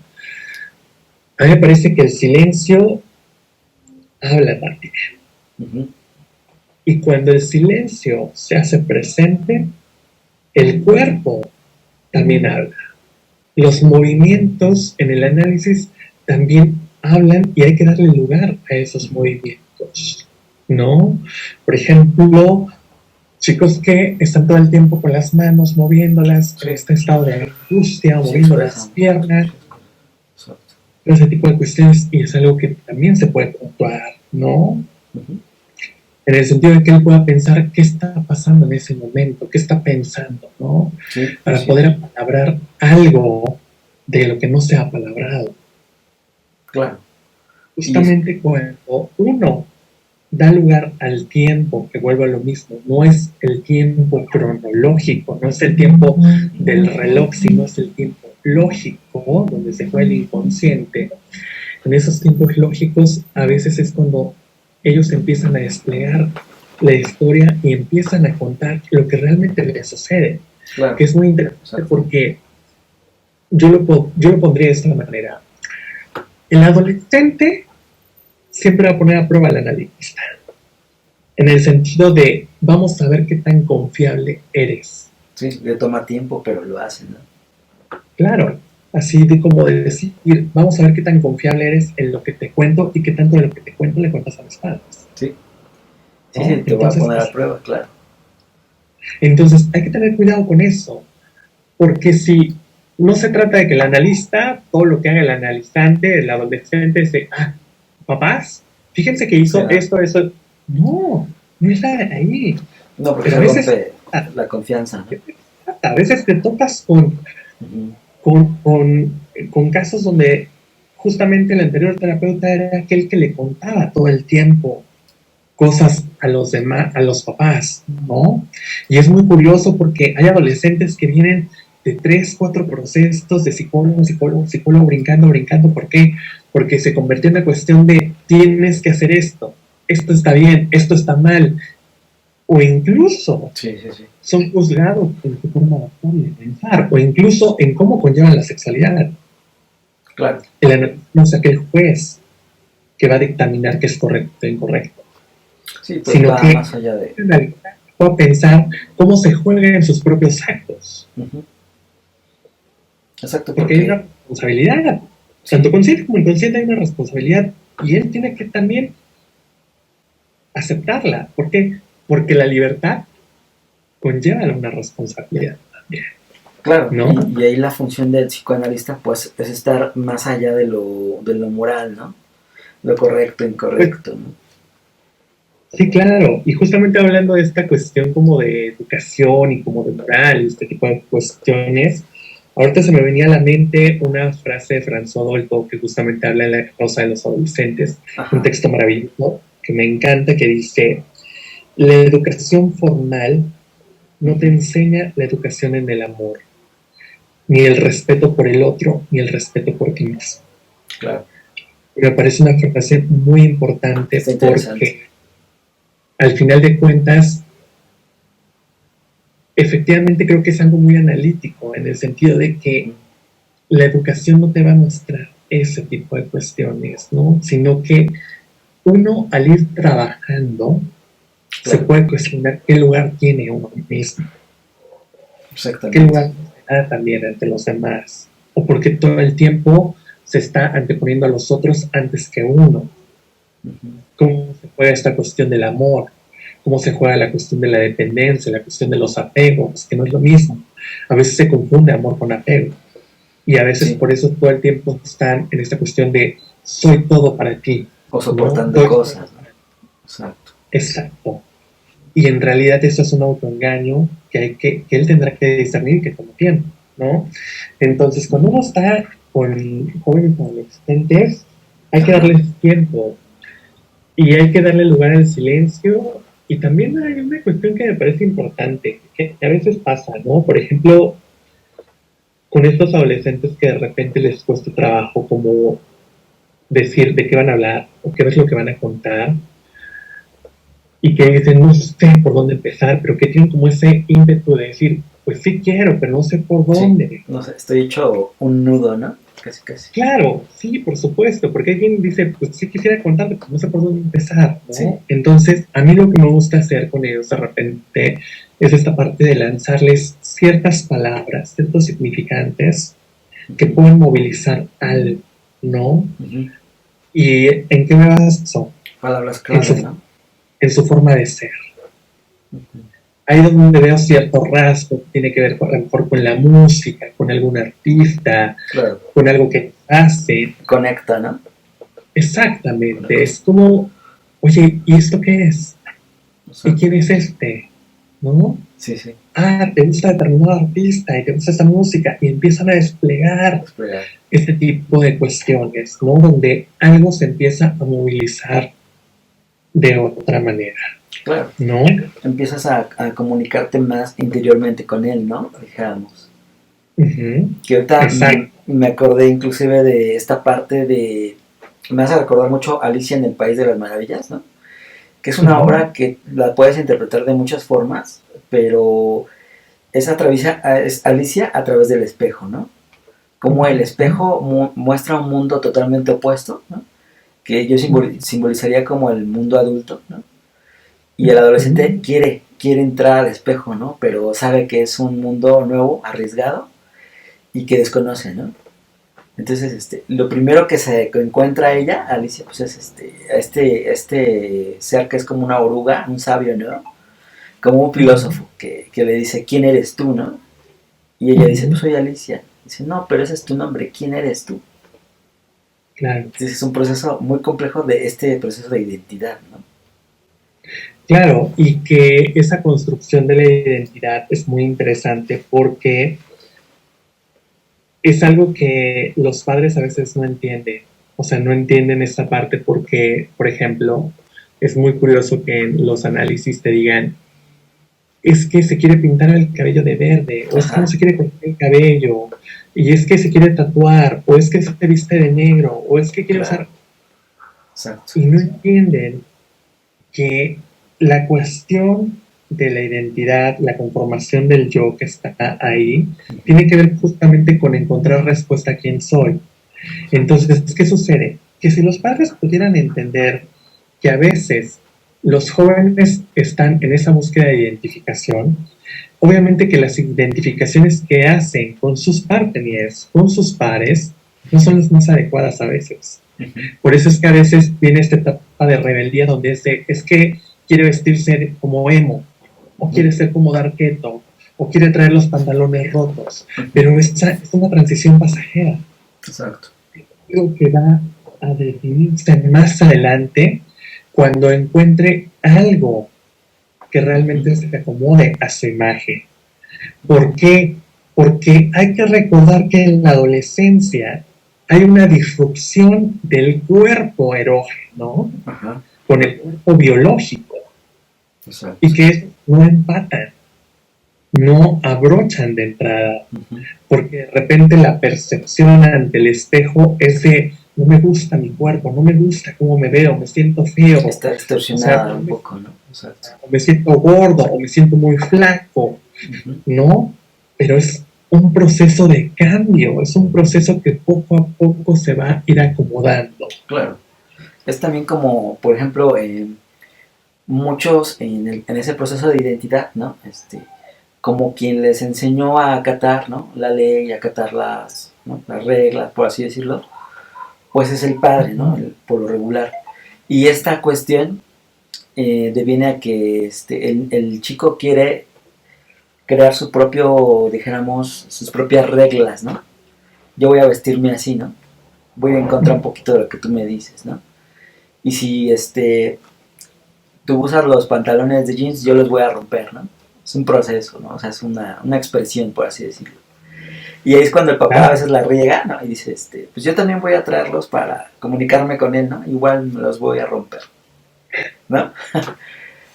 a mí me parece que el silencio habla también. Y cuando el silencio se hace presente, el cuerpo también habla. Los movimientos en el análisis también hablan y hay que darle lugar a esos movimientos, ¿no? Por ejemplo, chicos que están todo el tiempo con las manos moviéndolas, en este estado de angustia, moviendo las piernas, ese tipo de cuestiones, y es algo que también se puede puntuar, ¿no? En el sentido de que él pueda pensar qué está pasando en ese momento, qué está pensando, ¿no? Para poder apalabrar algo de lo que no se ha apalabrado. Claro. Justamente cuando uno da lugar al tiempo, que vuelve a lo mismo, no es el tiempo cronológico, no es el tiempo del reloj, sino es el tiempo lógico, donde se juega el inconsciente. En esos tiempos lógicos a veces es cuando ellos empiezan a desplegar la historia y empiezan a contar lo que realmente les sucede. Claro. Que es muy interesante porque yo lo pondría de esta manera. El adolescente siempre va a poner a prueba al analista, en el sentido de vamos a ver qué tan confiable eres. Sí, le toma tiempo, pero lo hace, ¿no? Claro, así de como de decir, vamos a ver qué tan confiable eres en lo que te cuento y qué tanto de lo que te cuento le cuentas a mis padres. Sí, sí, ¿no? Sí, te va a poner a prueba, claro. Entonces hay que tener cuidado con eso, porque si no se trata de que el analista, todo lo que haga el analizante, el adolescente, dice, papás, fíjense que hizo esto, eso. No, no es ahí. No, porque a veces rompe la confianza, ¿no? A veces te topas con casos donde justamente el anterior terapeuta era aquel que le contaba todo el tiempo cosas a los demás, a los papás, ¿no? Y es muy curioso porque hay adolescentes que vienen de 3, 4 procesos de psicólogo, brincando. ¿Por qué? Porque se convirtió en una cuestión de tienes que hacer esto está bien, esto está mal, o incluso son juzgados en su forma de pensar, o incluso en cómo conllevan la sexualidad. Claro. El analista no es aquel juez que va a dictaminar qué es correcto e incorrecto. Sí, pues sino que más allá de pueda pensar cómo se juega en sus propios actos. Exacto. Porque hay una responsabilidad. Tanto consciente como inconsciente hay una responsabilidad. Y él tiene que también aceptarla. ¿Por qué? Porque la libertad conlleva una responsabilidad también. Claro, ¿no? Y ahí la función del psicoanalista pues es estar más allá de lo moral, ¿no? Lo correcto, incorrecto, ¿no? Sí, claro. Y justamente hablando de esta cuestión como de educación y como de moral, este tipo de cuestiones, ahorita se me venía a la mente una frase de François Dolto que justamente habla en La Rosa de los Adolescentes, un texto maravilloso que me encanta, que dice: la educación formal no te enseña la educación en el amor, ni el respeto por el otro, ni el respeto por ti mismo. Claro. Me parece una frase muy importante porque al final de cuentas, efectivamente creo que es algo muy analítico, en el sentido de que la educación no te va a mostrar ese tipo de cuestiones, ¿no? Sino que uno, al ir trabajando, se puede cuestionar qué lugar tiene uno mismo. Exactamente. ¿Qué lugar tiene también ante los demás? O porque todo el tiempo se está anteponiendo a los otros antes que uno. ¿Cómo se puede esta cuestión del amor? cómo se juega la cuestión de la dependencia, la cuestión de los apegos, que no es lo mismo. A veces se confunde amor con apego. Y a veces Sí. por eso todo el tiempo están en esta cuestión de soy todo para ti. O soportando ¿no? cosas, ¿no? Exacto. Exacto. Y en realidad eso es un autoengaño que él tendrá que discernir que como tiene, ¿no? Entonces, cuando uno está con jóvenes adolescentes, hay que darles tiempo y hay que darle lugar al silencio. Y también hay una cuestión que me parece importante, que a veces pasa, ¿no? Por ejemplo, con estos adolescentes que de repente les cuesta trabajo como decir de qué van a hablar o qué es lo que van a contar, y que dicen, no sé por dónde empezar, pero que tienen como ese ímpetu de decir, pues sí quiero, pero no sé por dónde. Sí. No sé, estoy hecho un nudo, ¿no? Casi, casi. Claro, sí, por supuesto, porque alguien dice, pues sí quisiera contarte, pero no sé por dónde empezar, ¿no? Sí. Entonces, a mí lo que me gusta hacer con ellos de repente es esta parte de lanzarles ciertas palabras, ciertos significantes que pueden movilizar algo, ¿no? Uh-huh. ¿Y en qué me baso? Palabras clave, ¿no? En su forma de ser. Uh-huh. Ahí donde veo cierto rasgo que tiene que ver a lo mejor con la música, con algún artista, claro, con algo que hace. Conecta, ¿no? Exactamente, es como, oye, ¿y esto qué es? ¿Y quién es este? ¿No? Sí, sí. Ah, te gusta determinado artista y te gusta esta música y empiezan a desplegar este tipo de cuestiones, ¿no? Donde algo se empieza a movilizar de otra manera. Claro. ¿No? Empiezas a comunicarte más interiormente con él, ¿no? Digamos. Uh-huh. Que ahorita me acordé inclusive de esta parte de... Me hace recordar mucho Alicia en el País de las Maravillas, ¿no? Que es una obra que la puedes interpretar de muchas formas, pero es Alicia a través del espejo, ¿no? Como el espejo muestra un mundo totalmente opuesto, ¿no? Que yo simbolizaría como el mundo adulto, ¿no? Y el adolescente quiere entrar al espejo, ¿no? Pero sabe que es un mundo nuevo, arriesgado y que desconoce, ¿no? Entonces, lo primero que se encuentra ella, Alicia, pues es este ser que es como una oruga, un sabio, ¿no? Como un filósofo que le dice, ¿quién eres tú, no? Y ella dice, pues soy Alicia. Dice, no, pero ese es tu nombre, ¿quién eres tú? Claro. Entonces es un proceso muy complejo de este proceso de identidad, ¿no? Claro, y que esa construcción de la identidad es muy interesante porque es algo que los padres a veces no entienden. O sea, no entienden esta parte porque, por ejemplo, es muy curioso que en los análisis te digan, es que se quiere pintar el cabello de verde, o es que no se quiere cortar el cabello, y es que se quiere tatuar, o es que se viste de negro, o es que quiere usar... Exacto. Y no entienden que la cuestión de la identidad, la conformación del yo que está ahí, tiene que ver justamente con encontrar respuesta a quién soy. Entonces, ¿qué sucede? Que si los padres pudieran entender que a veces los jóvenes están en esa búsqueda de identificación, obviamente que las identificaciones que hacen con sus partners, con sus pares, no son las más adecuadas a veces. Por eso es que a veces viene esta etapa de rebeldía donde es que quiere vestirse como emo, o quiere ser como Darketo, o quiere traer los pantalones rotos, pero es una transición pasajera. Exacto. Lo que va a definirse más adelante cuando encuentre algo que realmente se acomode a su imagen. ¿Por qué? Porque hay que recordar que en la adolescencia hay una disrupción del cuerpo erógeno con el cuerpo biológico. Exacto. Y que no empatan, no abrochan de entrada, porque de repente la percepción ante el espejo es de no me gusta mi cuerpo, no me gusta cómo me veo, me siento feo. Está distorsionada un poco, ¿no? Exacto. O me siento gordo, o me siento muy flaco, ¿no? Pero es un proceso de cambio, es un proceso que poco a poco se va a ir acomodando. Claro. Es también como, por ejemplo, muchos en ese proceso de identidad, ¿no? Como quien les enseñó a acatar, ¿no? La ley, a acatar las reglas, por así decirlo, pues es el padre, ¿no? Por lo regular. Y esta cuestión deviene a que el chico quiere crear su propio, dijéramos, sus propias reglas, ¿no? Yo voy a vestirme así, ¿no? Voy a encontrar un poquito de lo que tú me dices, ¿no? Y si tú usas los pantalones de jeans, yo los voy a romper, ¿no? Es un proceso, ¿no? O sea, es una expresión, por así decirlo. Y ahí es cuando el papá a veces la riega, ¿no? Y dice, pues yo también voy a traerlos para comunicarme con él, ¿no? Igual me los voy a romper, ¿no?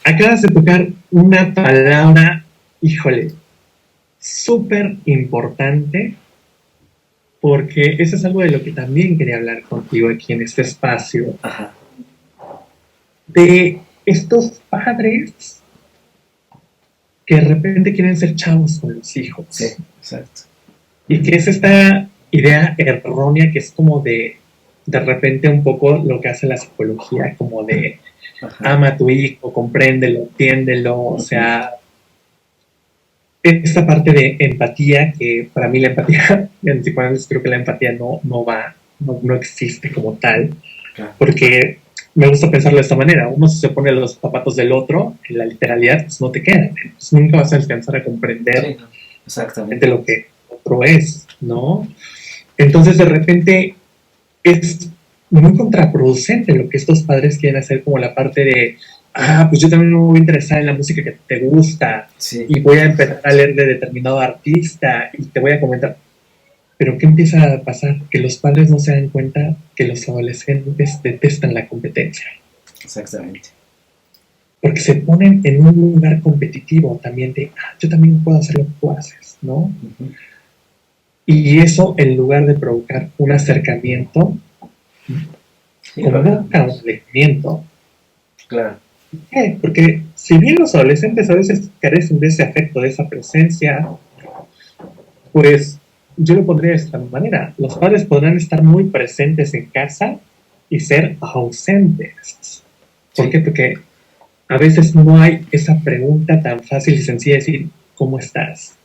Acabas de tocar una palabra, híjole, súper importante, porque eso es algo de lo que también quería hablar contigo aquí en este espacio. Ajá. De estos padres que de repente quieren ser chavos con los hijos. Sí, exacto. Y que es esta idea errónea que es como de repente un poco lo que hace la psicología, como de Ajá. Ama a tu hijo, compréndelo, entiéndelo, o sea, esta parte de empatía, que para mí la empatía, en psicoanálisis creo que la empatía no existe como tal, claro. Porque me gusta pensarlo de esta manera, uno se pone los zapatos del otro, en la literalidad pues no te quedan, pues nunca vas a alcanzar a comprender sí, exactamente lo que otro es, ¿no? Entonces de repente es muy contraproducente lo que estos padres quieren hacer, como la parte de pues yo también me voy a interesar en la música que te gusta sí. Y voy a empezar a leer de determinado artista y te voy a comentar. Pero ¿qué empieza a pasar? Que los padres no se dan cuenta que los adolescentes detestan la competencia. Exactamente. Porque se ponen en un lugar competitivo también de, yo también puedo hacer lo que tú haces, ¿no? Uh-huh. Y eso, en lugar de provocar un acercamiento, sí, provoca un alejamiento. Claro. Porque si bien los adolescentes a veces carecen de ese afecto, de esa presencia, pues yo lo pondría de esta manera. Los padres podrán estar muy presentes en casa y ser ausentes. ¿Por qué? Porque a veces no hay esa pregunta tan fácil y sencilla de decir, ¿cómo estás?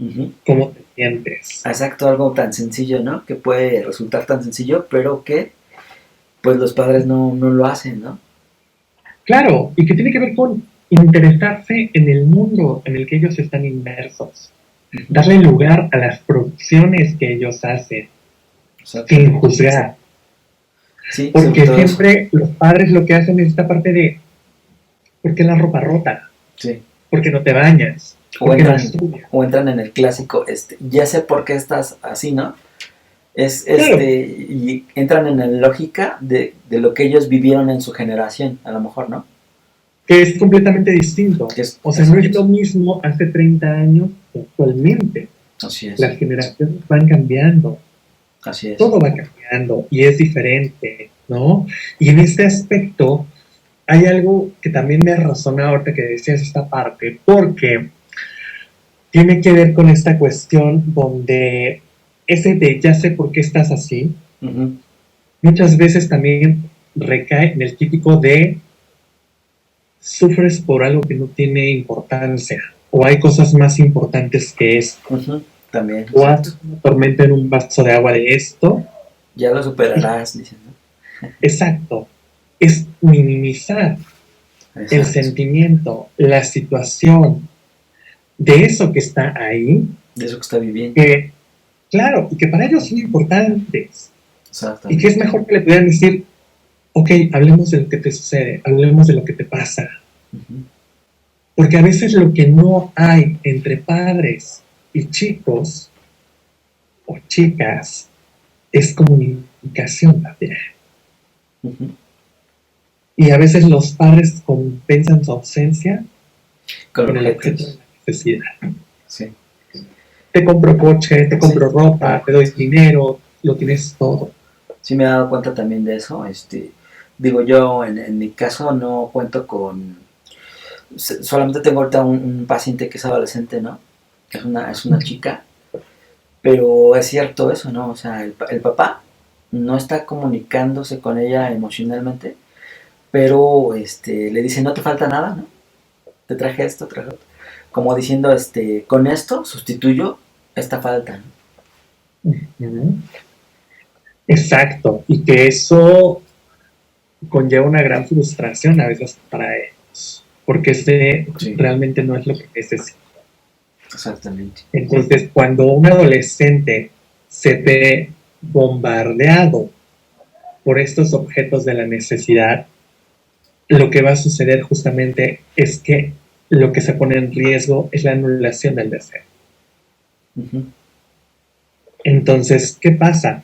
Uh-huh. ¿Cómo te sientes? Exacto, algo tan sencillo, ¿no? Que puede resultar tan sencillo, pero que pues los padres no lo hacen, ¿no? Claro, y que tiene que ver con interesarse en el mundo en el que ellos están inmersos. Darle lugar a las producciones que ellos hacen, sin juzgar. Sí, porque siempre los padres lo que hacen es esta parte de ¿por qué la ropa rota? Sí. ¿Por qué no te bañas? O entran en el clásico, ya sé por qué estás así, ¿no? Claro. Y entran en la lógica de lo que ellos vivieron en su generación, a lo mejor, ¿no? Que es completamente distinto. O sea, no es lo mismo hace 30 años que actualmente. Así es. Las generaciones van cambiando. Así es. Todo va cambiando y es diferente, ¿no? Y en este aspecto hay algo que también me razona ahorita que decías esta parte, porque tiene que ver con esta cuestión donde ese de ya sé por qué estás así, uh-huh. Muchas veces también recae en el típico de sufres por algo que no tiene importancia, o hay cosas más importantes que esto. Uh-huh. También. O haces una tormenta en un vaso de agua de esto. Ya lo superarás, dicen, ¿no? Exacto. Es minimizar el sentimiento, la situación de eso que está ahí. De eso que está viviendo. Que, claro, y que para ellos son importantes. Exacto. Y que es mejor que le pudieran decir, ok, hablemos de lo que te sucede, hablemos de lo que te pasa. Uh-huh. Porque a veces lo que no hay entre padres y chicos o chicas es comunicación también. Uh-huh. Y a veces los padres compensan su ausencia con el objeto de la necesidad. Sí. Te compro coche, te compro ropa, te doy dinero, lo tienes todo. Sí, me he dado cuenta también de eso. Digo, yo en mi caso no cuento con... Solamente tengo ahorita un paciente que es adolescente, ¿no? Es una chica. Pero es cierto eso, ¿no? O sea, el papá no está comunicándose con ella emocionalmente, pero le dice, no te falta nada, ¿no? Te traje esto, traje otro. Como diciendo, con esto sustituyo esta falta, ¿no? Uh-huh. Exacto, y que eso conlleva una gran frustración a veces para ellos, porque realmente no es lo que necesitan. Exactamente. Entonces, cuando un adolescente se ve bombardeado por estos objetos de la necesidad, lo que va a suceder justamente es que lo que se pone en riesgo es la anulación del deseo. Uh-huh. Entonces, ¿qué pasa?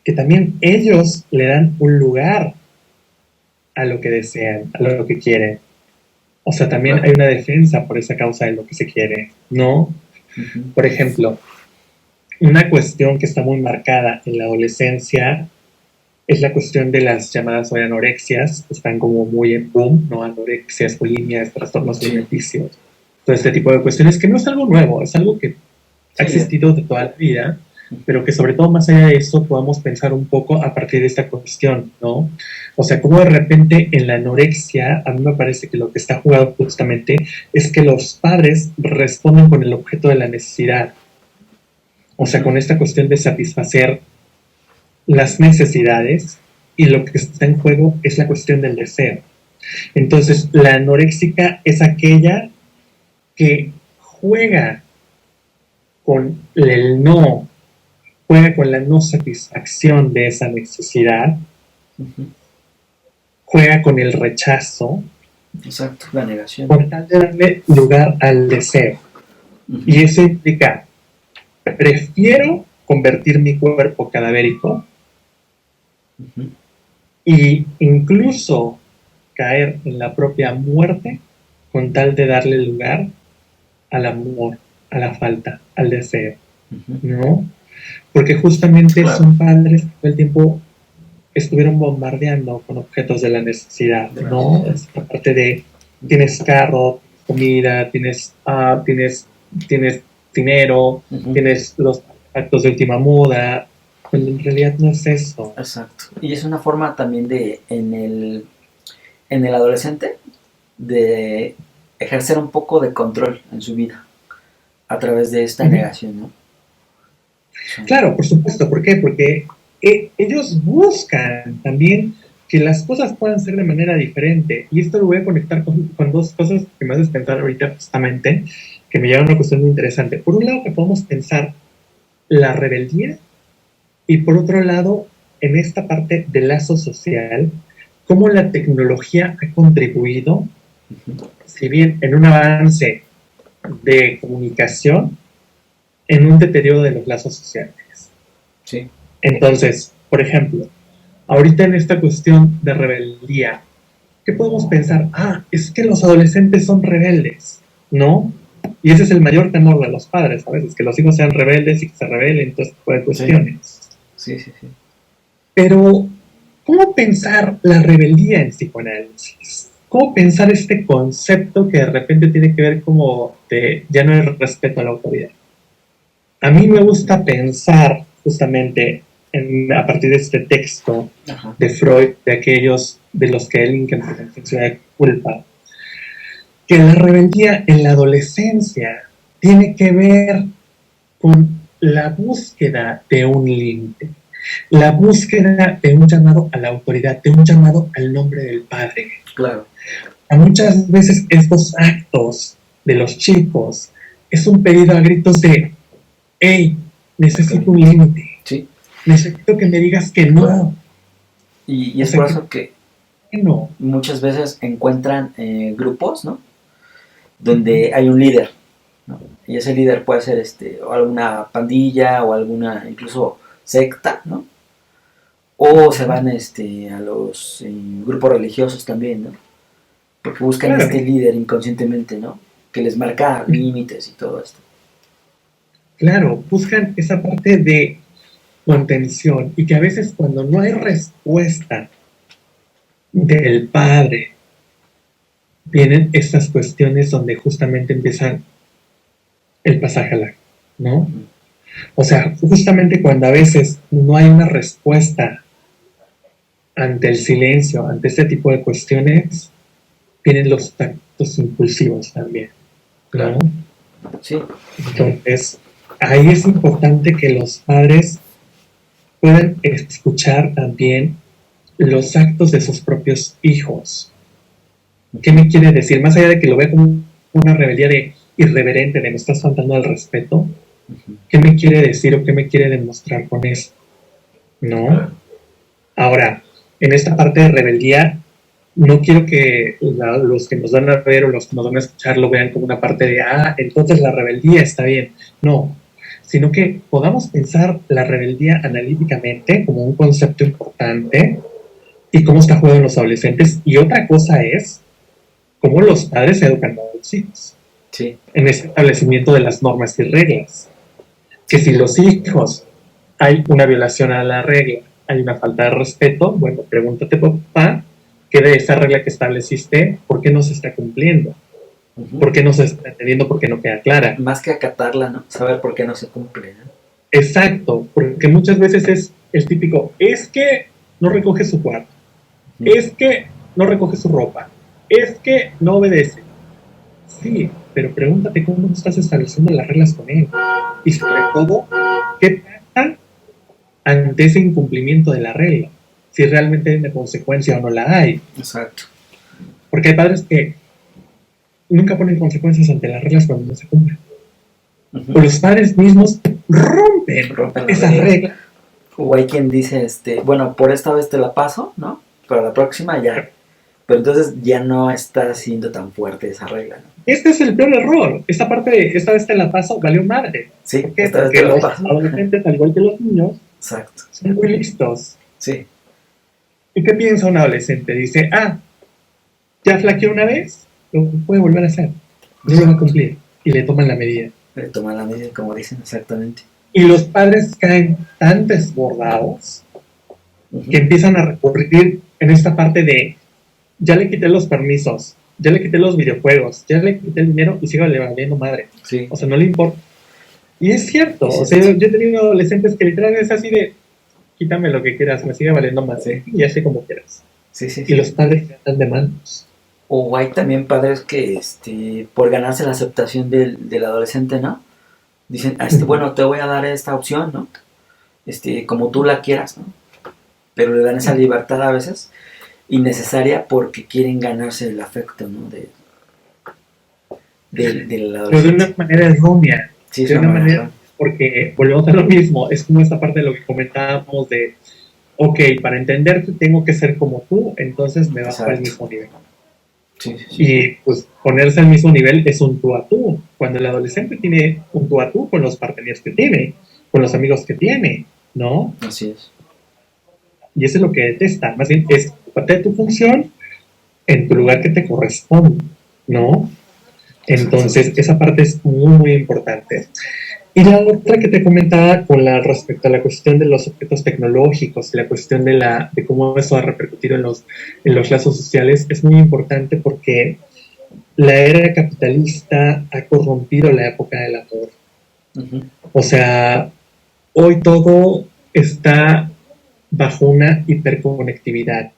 Que también ellos le dan un lugar a lo que desean, a lo que quieren. O sea, también hay una defensa por esa causa de lo que se quiere, ¿no? Uh-huh. Por ejemplo, una cuestión que está muy marcada en la adolescencia es la cuestión de las llamadas hoy anorexias, que están como muy en boom, ¿no? Anorexias, bulimias, trastornos alimenticios, todo este tipo de cuestiones, que no es algo nuevo, es algo que ha existido de toda la vida, pero que sobre todo más allá de eso podamos pensar un poco a partir de esta cuestión, ¿no? O sea, como de repente en la anorexia, a mí me parece que lo que está jugado justamente es que los padres responden con el objeto de la necesidad, o sea, con esta cuestión de satisfacer las necesidades, y lo que está en juego es la cuestión del deseo. Entonces, la anoréxica es aquella que juega con el no, juega con la no satisfacción de esa necesidad, uh-huh. Juega con el rechazo. Exacto, la negación. Por tal de darle lugar al deseo. Uh-huh. Y eso implica, prefiero convertir mi cuerpo cadavérico, uh-huh. Y incluso caer en la propia muerte con tal de darle lugar al amor, a la falta, al deseo, uh-huh. ¿No? Porque justamente son padres que todo el tiempo estuvieron bombardeando con objetos de la necesidad, ¿no? Aparte de, tienes carro, comida, tienes dinero, uh-huh. Tienes los actos de última moda, cuando en realidad no es eso. Exacto. Y es una forma también de, en el adolescente, de ejercer un poco de control en su vida a través de esta uh-huh. negación, ¿no? Claro, por supuesto. ¿Por qué? Porque ellos buscan también que las cosas puedan ser de manera diferente. Y esto lo voy a conectar con dos cosas que me haces pensar ahorita justamente, que me llevan a una cuestión muy interesante. Por un lado, que podemos pensar la rebeldía, y por otro lado, en esta parte del lazo social, cómo la tecnología ha contribuido, uh-huh. Si bien en un avance de comunicación, en un deterioro de los lazos sociales. Sí. Entonces, por ejemplo, ahorita en esta cuestión de rebeldía, ¿qué podemos pensar? Es que los adolescentes son rebeldes, ¿no? Y ese es el mayor temor de los padres, a veces, que los hijos sean rebeldes y que se rebelen, todo este tipo de cuestiones. Sí. Pero, ¿cómo pensar la rebeldía en psicoanálisis? ¿Cómo pensar este concepto que de repente tiene que ver como de ya no hay respeto a la autoridad? A mí me gusta pensar justamente a partir de este texto, uh-huh. De Freud, de aquellos de los que él incapacita de culpa, que la rebeldía en la adolescencia tiene que ver con la búsqueda de un límite, la búsqueda de un llamado a la autoridad, de un llamado al nombre del padre. Claro. Muchas veces estos actos de los chicos es un pedido a gritos de hey, necesito un límite. Sí. Necesito que me digas que no. Y es por eso que no. Muchas veces encuentran grupos, ¿no? Donde hay un líder, ¿no? Y ese líder puede ser o alguna pandilla o alguna incluso secta, ¿no? O se van a los grupos religiosos también, ¿no? Porque buscan este líder inconscientemente, ¿no? Que les marca límites y todo esto. Claro, buscan esa parte de contención y que a veces cuando no hay respuesta del padre, vienen estas cuestiones donde justamente empiezan el pasaje al acto, ¿no? O sea, justamente cuando a veces no hay una respuesta ante el silencio, ante este tipo de cuestiones, vienen los actos impulsivos también, ¿no? Sí. Entonces, ahí es importante que los padres puedan escuchar también los actos de sus propios hijos. ¿Qué me quiere decir? Más allá de que lo vea como una rebeldía de irreverente, de me estás faltando al respeto, ¿qué me quiere decir o qué me quiere demostrar con eso? ¿No? Ahora, en esta parte de rebeldía, no quiero que los que nos van a ver o los que nos van a escuchar lo vean como una parte de, entonces la rebeldía está bien. No, sino que podamos pensar la rebeldía analíticamente como un concepto importante y cómo está jugando en los adolescentes. Y otra cosa es cómo los padres educan a los hijos. Sí. En ese establecimiento de las normas y reglas. Que si los hijos hay una violación a la regla, hay una falta de respeto, bueno, pregúntate, papá, ¿qué de esa regla que estableciste, por qué no se está cumpliendo? ¿Por qué no se está entendiendo? ¿Por qué no queda clara? Más que acatarla, ¿no? Saber por qué no se cumple, ¿no? Exacto, porque muchas veces es el típico, es que no recoge su cuarto, es que no recoge su ropa, es que no obedece. Sí, pero pregúntate cómo estás estableciendo las reglas con él. Y sobre todo, ¿qué pasa ante ese incumplimiento de la regla? Si realmente hay una consecuencia o no la hay. Exacto. Porque hay padres que nunca ponen consecuencias ante las reglas cuando no se cumplen. O los padres mismos rompen esa regla. O hay quien dice, bueno, por esta vez te la paso, ¿no? Para la próxima ya. Pero entonces ya no está siendo tan fuerte esa regla, ¿no? Este es el peor error. Esta parte de esta vez te la paso valió madre. Sí, ¿Por qué? Porque los adolescentes, al igual que los niños, exacto, son muy listos. Sí. ¿Y qué piensa un adolescente? Dice, ya flaqueó una vez, lo puede volver a hacer. No lo va a cumplir. Y le toman la medida. Le toman la medida, como dicen, exactamente. Y los padres caen tan desbordados que empiezan a recurrir en esta parte de, ya le quité los permisos, ya le quité los videojuegos, ya le quité el dinero y sigo valiendo madre. Sí. O sea, no le importa. Y es cierto. Sí, o sea, yo he tenido adolescentes que literalmente es así de, quítame lo que quieras, me sigue valiendo madre. Y así como quieras. Sí. Y los padres están de manos. O hay también padres que, por ganarse la aceptación del adolescente, ¿no? Dicen, bueno, te voy a dar esta opción, ¿no? Como tú la quieras, ¿no? Pero le dan esa libertad a veces innecesaria porque quieren ganarse el afecto, ¿no? Del adolescente. Pero de una manera errónea. Sí, de una manera, porque volvemos a lo mismo, es como esta parte de lo que comentábamos de, ok, para entenderte tengo que ser como tú, entonces me bajo al mismo nivel. Sí. Y pues ponerse al mismo nivel es un tú a tú. Cuando el adolescente tiene un tú a tú con los partners que tiene, con los amigos que tiene, ¿no? Así es. Y eso es lo que detesta. Más bien es parte de tu función en tu lugar que te corresponde, ¿no? Entonces, esa parte es muy, muy importante. Y la otra que te comentaba respecto a la cuestión de los objetos tecnológicos y la cuestión de cómo eso ha repercutido en los lazos sociales es muy importante porque la era capitalista ha corrompido la época del amor. O sea, hoy todo está bajo una hiperconectividad.